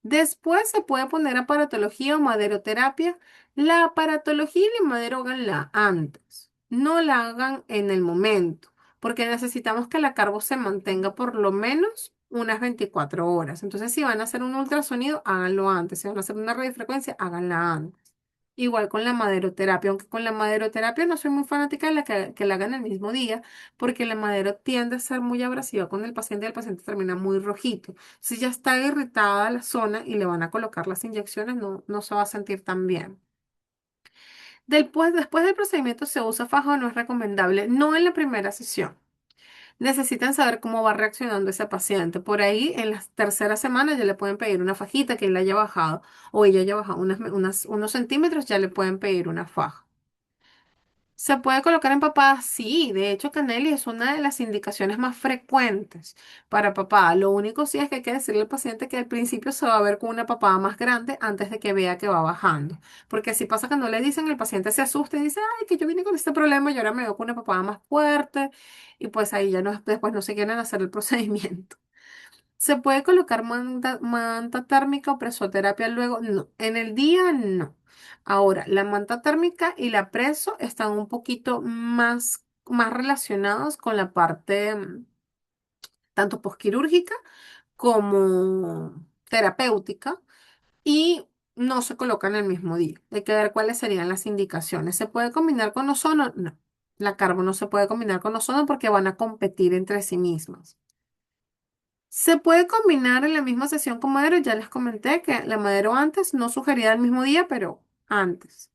B: Después se puede poner aparatología o maderoterapia. La aparatología y la madero háganla antes, no la hagan en el momento, porque necesitamos que la carbo se mantenga por lo menos unas 24 horas. Entonces, si van a hacer un ultrasonido, háganlo antes. Si van a hacer una radiofrecuencia, háganla antes. Igual con la maderoterapia, aunque con la maderoterapia no soy muy fanática de que la hagan el mismo día, porque la madero tiende a ser muy abrasiva con el paciente y el paciente termina muy rojito. Si ya está irritada la zona y le van a colocar las inyecciones, no se va a sentir tan bien. Después del procedimiento se usa faja o no es recomendable, no en la primera sesión. Necesitan saber cómo va reaccionando ese paciente. Por ahí, en las terceras semanas ya le pueden pedir una fajita que él haya bajado o ella haya bajado unos centímetros, ya le pueden pedir una faja. ¿Se puede colocar en papada? Sí, de hecho, Canelli es una de las indicaciones más frecuentes para papada. Lo único sí es que hay que decirle al paciente que al principio se va a ver con una papada más grande antes de que vea que va bajando. Porque si pasa que no le dicen, el paciente se asusta y dice, ay, que yo vine con este problema y ahora me veo con una papada más fuerte. Y pues ahí ya no, después no se quieren hacer el procedimiento. ¿Se puede colocar manta térmica o presoterapia luego? No, en el día no. Ahora, la manta térmica y la preso están un poquito más relacionados con la parte tanto posquirúrgica como terapéutica y no se colocan el mismo día. Hay que ver cuáles serían las indicaciones. ¿Se puede combinar con ozono? No. La carbo no se puede combinar con ozono porque van a competir entre sí mismas. Se puede combinar en la misma sesión con madero. Ya les comenté que la madero antes no sugería el mismo día, pero antes.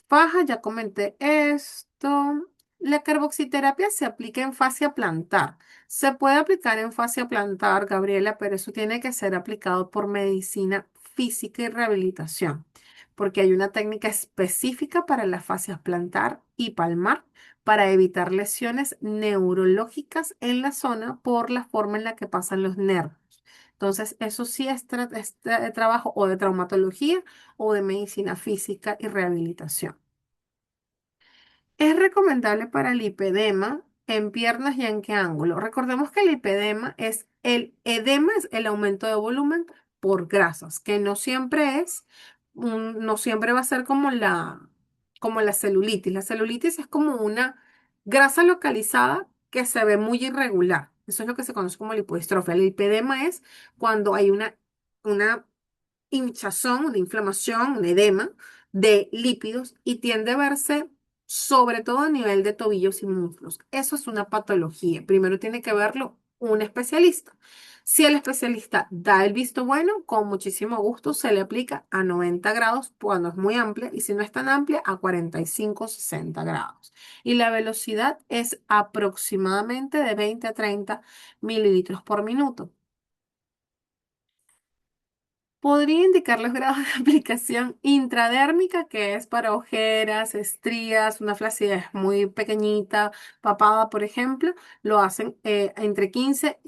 B: Faja, ya comenté esto. La carboxiterapia se aplica en fascia plantar. Se puede aplicar en fascia plantar, Gabriela, pero eso tiene que ser aplicado por medicina física y rehabilitación, porque hay una técnica específica para las fascias plantar y palmar para evitar lesiones neurológicas en la zona por la forma en la que pasan los nervios. Entonces, eso sí es trabajo o de traumatología o de medicina física y rehabilitación. Es recomendable para el lipedema en piernas y en qué ángulo. Recordemos que el lipedema es el aumento de volumen por grasas, que no siempre va a ser como la celulitis. La celulitis es como una grasa localizada que se ve muy irregular. Eso es lo que se conoce como lipodistrofia. El lipedema es cuando hay una hinchazón, una inflamación, un edema de lípidos y tiende a verse sobre todo a nivel de tobillos y muslos. Eso es una patología. Primero tiene que verlo un especialista. Si el especialista da el visto bueno, con muchísimo gusto se le aplica a 90 grados cuando es muy amplia y si no es tan amplia, a 45 o 60 grados. Y la velocidad es aproximadamente de 20 a 30 mililitros por minuto. Podría indicar los grados de aplicación intradérmica, que es para ojeras, estrías, una flacidez muy pequeñita, papada, por ejemplo, lo hacen entre 10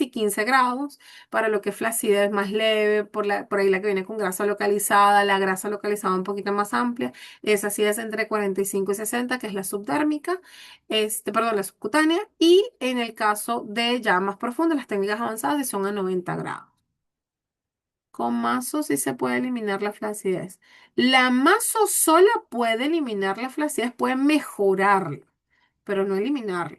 B: y 15 grados. Para lo que es flacidez más leve, por ahí la que viene con grasa localizada, la grasa localizada un poquito más amplia, esa sí es entre 45 y 60, que es la subdérmica, perdón, la subcutánea, y en el caso de ya más profundo, las técnicas avanzadas sí son a 90 grados. Con mazo sí se puede eliminar la flacidez. La mazo sola puede eliminar la flacidez, puede mejorarla, pero no eliminarla.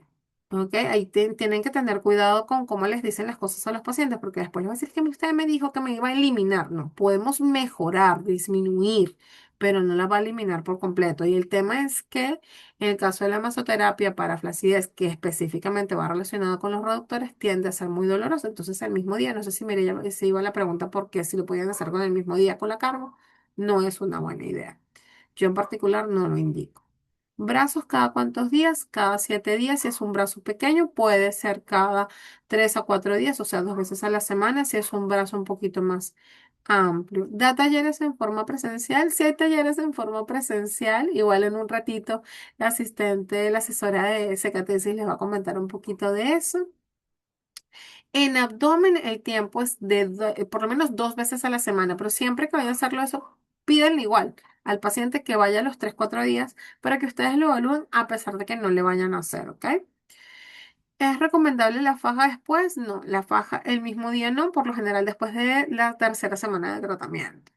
B: ¿Ok? Ahí tienen que tener cuidado con cómo les dicen las cosas a los pacientes, porque después les va a decir que usted me dijo que me iba a eliminar. No, podemos mejorar, disminuir, pero no la va a eliminar por completo. Y el tema es que en el caso de la masoterapia para flacidez, que específicamente va relacionado con los reductores, tiende a ser muy doloroso. Entonces, el mismo día, no sé si Mireya se iba a la pregunta por qué, si lo podían hacer con el mismo día con la carga, no es una buena idea. Yo en particular no lo indico. Brazos cada cuántos días, cada 7 días. Si es un brazo pequeño, puede ser cada 3 a 4 días, o sea, 2 veces a la semana. Si es un brazo un poquito más amplio. Da talleres en forma presencial. Si hay talleres en forma presencial, igual en un ratito la asistente, la asesora de Cecatesis les va a comentar un poquito de eso. En abdomen el tiempo es por lo menos 2 veces a la semana, pero siempre que vayan a hacerlo eso, pídanle igual al paciente que vaya a los 3, 4 días para que ustedes lo evalúen a pesar de que no le vayan a hacer, ¿ok? ¿Es recomendable la faja después? No, la faja el mismo día no, por lo general después de la tercera semana de tratamiento.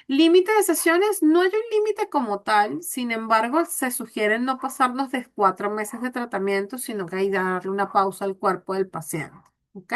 B: Límite de sesiones, no hay un límite como tal, sin embargo, se sugiere no pasarnos de 4 meses de tratamiento, sino que hay que darle una pausa al cuerpo del paciente, ¿ok?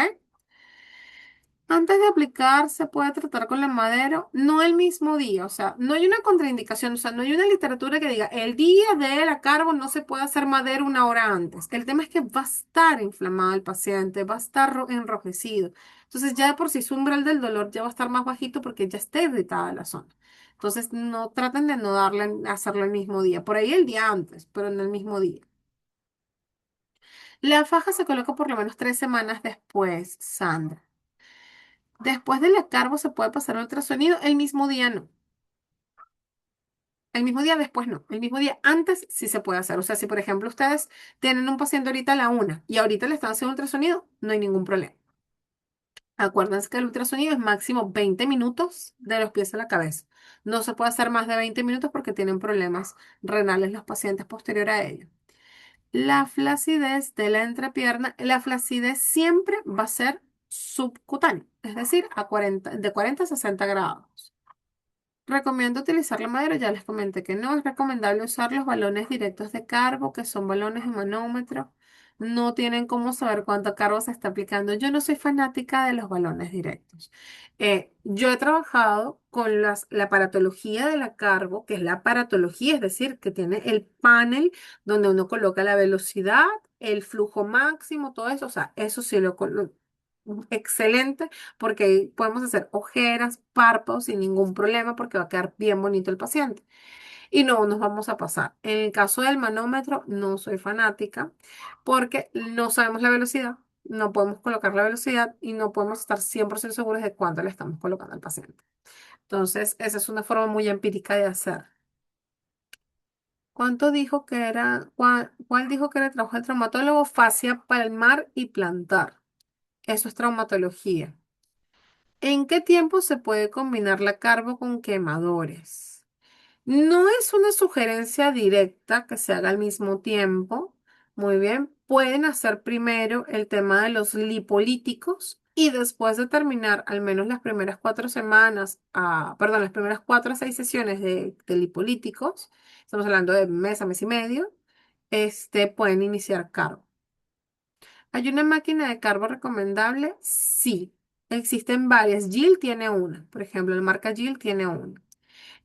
B: Antes de aplicar, se puede tratar con la madero, no el mismo día, o sea, no hay una contraindicación, o sea, no hay una literatura que diga el día de la cargo no se puede hacer madero 1 hora antes. El tema es que va a estar inflamado el paciente, va a estar enrojecido. Entonces, ya de por sí su umbral del dolor ya va a estar más bajito porque ya está irritada la zona. Entonces, no traten de no darle, hacerlo el mismo día, por ahí el día antes, pero en el mismo día. La faja se coloca por lo menos 3 semanas después, Sandra. Después de la carbo se puede pasar al ultrasonido, el mismo día no. El mismo día después no. El mismo día antes sí se puede hacer. O sea, si por ejemplo ustedes tienen un paciente ahorita a la 1 y ahorita le están haciendo ultrasonido, no hay ningún problema. Acuérdense que el ultrasonido es máximo 20 minutos de los pies a la cabeza. No se puede hacer más de 20 minutos porque tienen problemas renales los pacientes posterior a ello. La flacidez de la entrepierna, la flacidez siempre va a ser subcutánea, es decir, de 40 a 60 grados. Recomiendo utilizar la madera, ya les comenté que no es recomendable usar los balones directos de carbo, que son balones de manómetro. No tienen cómo saber cuánto carbo se está aplicando. Yo no soy fanática de los balones directos. Yo he trabajado con la aparatología de la carbo, que es la aparatología, es decir, que tiene el panel donde uno coloca la velocidad, el flujo máximo, todo eso. O sea, eso sí excelente porque podemos hacer ojeras, párpados sin ningún problema porque va a quedar bien bonito el paciente. Y no nos vamos a pasar. En el caso del manómetro, no soy fanática porque no sabemos la velocidad, no podemos colocar la velocidad y no podemos estar 100% seguros de cuánto le estamos colocando al paciente. Entonces, esa es una forma muy empírica de hacer. ¿Cuánto dijo que era, cuál dijo que era el trabajo del traumatólogo? Fascia palmar y plantar. Eso es traumatología. ¿En qué tiempo se puede combinar la carbo con quemadores? No es una sugerencia directa que se haga al mismo tiempo. Muy bien, pueden hacer primero el tema de los lipolíticos y después de terminar al menos las primeras 4 semanas, perdón, las primeras 4 a 6 sesiones de lipolíticos, estamos hablando de mes a mes y medio, pueden iniciar carbo. ¿Hay una máquina de carbo recomendable? Sí, existen varias. Jill tiene una, por ejemplo, la marca Jill tiene una.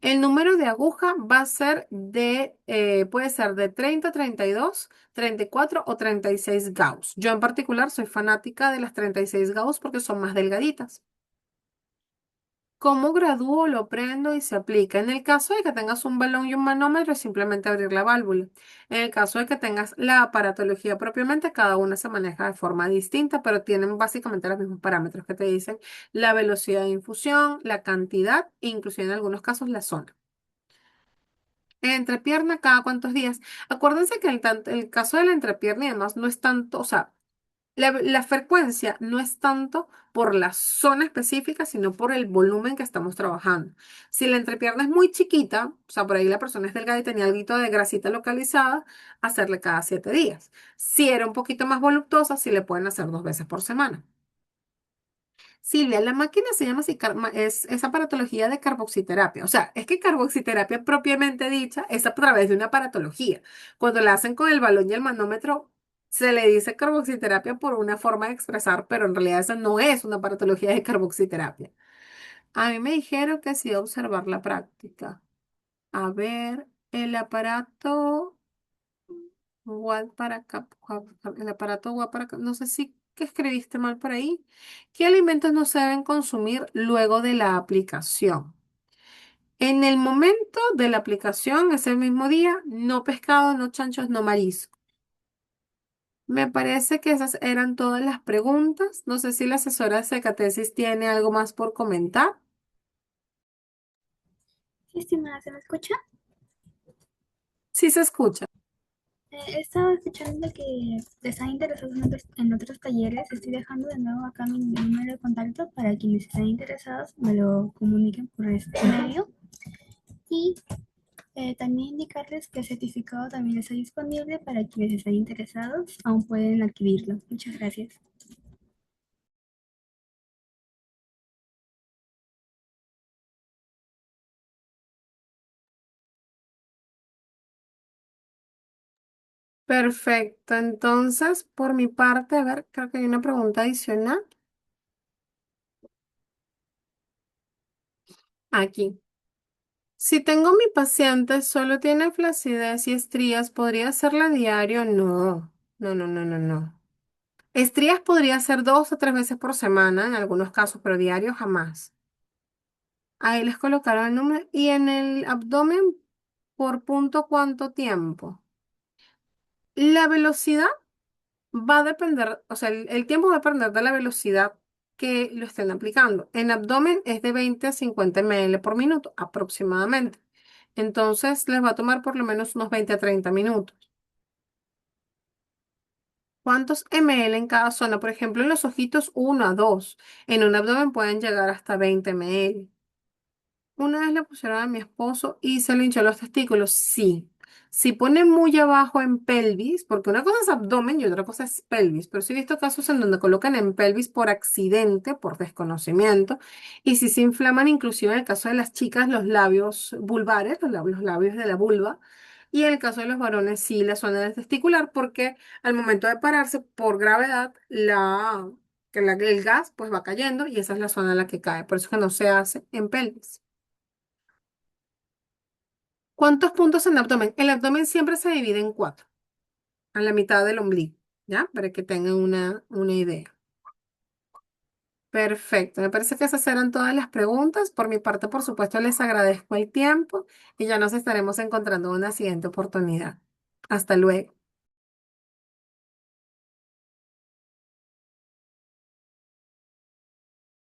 B: El número de aguja va a ser puede ser de 30, 32, 34 o 36 Gauss. Yo en particular soy fanática de las 36 Gauss porque son más delgaditas. ¿Cómo gradúo, lo prendo y se aplica? En el caso de que tengas un balón y un manómetro, es simplemente abrir la válvula. En el caso de que tengas la aparatología propiamente, cada una se maneja de forma distinta, pero tienen básicamente los mismos parámetros que te dicen la velocidad de infusión, la cantidad e inclusive en algunos casos la zona. Entrepierna cada cuántos días. Acuérdense que el caso de la entrepierna y demás no es tanto, o sea, la frecuencia no es tanto por la zona específica, sino por el volumen que estamos trabajando. Si la entrepierna es muy chiquita, o sea, por ahí la persona es delgada y tenía algo de grasita localizada, hacerle cada 7 días. Si era un poquito más voluptuosa, sí le pueden hacer 2 veces por semana. Silvia, la máquina se llama así, es aparatología de carboxiterapia. O sea, es que carboxiterapia propiamente dicha es a través de una aparatología. Cuando la hacen con el balón y el manómetro, se le dice carboxiterapia por una forma de expresar, pero en realidad esa no es una aparatología de carboxiterapia. A mí me dijeron que sí observar la práctica. A ver, el aparato. Watt para acá, el aparato Watt para acá. No sé si que escribiste mal por ahí. ¿Qué alimentos no se deben consumir luego de la aplicación? En el momento de la aplicación, ese mismo día, no pescado, no chanchos, no marisco. Me parece que esas eran todas las preguntas. No sé si la asesora de catesis tiene algo más por comentar.
C: Sí, estimada, ¿se me escucha?
B: Sí se escucha.
C: He estado escuchando que están interesados en otros talleres. Estoy dejando de nuevo acá mi número de contacto para quienes estén interesados me lo comuniquen por este medio. Y también indicarles que el certificado también está disponible para quienes estén interesados. Aún pueden adquirirlo. Muchas gracias.
B: Perfecto. Entonces, por mi parte, a ver, creo que hay una pregunta adicional. Aquí. Si tengo mi paciente, solo tiene flacidez y estrías, ¿podría hacerla diario? No, no, no, no, no, no. Estrías podría ser 2 o 3 veces por semana en algunos casos, pero diario jamás. Ahí les colocaron el número. Y en el abdomen, por punto, ¿cuánto tiempo? La velocidad va a depender, o sea, el tiempo va a depender de la velocidad que lo estén aplicando. En abdomen es de 20 a 50 ml por minuto aproximadamente. Entonces les va a tomar por lo menos unos 20 a 30 minutos. ¿Cuántos ml en cada zona? Por ejemplo, en los ojitos 1 a 2. En un abdomen pueden llegar hasta 20 ml. Una vez le pusieron a mi esposo y se le hinchó los testículos. Sí. Si pone muy abajo en pelvis, porque una cosa es abdomen y otra cosa es pelvis, pero sí he visto casos en donde colocan en pelvis por accidente, por desconocimiento, y si se inflaman inclusive en el caso de las chicas los labios vulvares, los labios de la vulva, y en el caso de los varones sí la zona del testicular, porque al momento de pararse por gravedad, el gas pues va cayendo y esa es la zona en la que cae, por eso es que no se hace en pelvis. ¿Cuántos puntos en el abdomen? El abdomen siempre se divide en 4, a la mitad del ombligo, ¿ya? Para que tengan una idea. Perfecto, me parece que esas eran todas las preguntas. Por mi parte, por supuesto, les agradezco el tiempo y ya nos estaremos encontrando en una siguiente oportunidad. Hasta luego.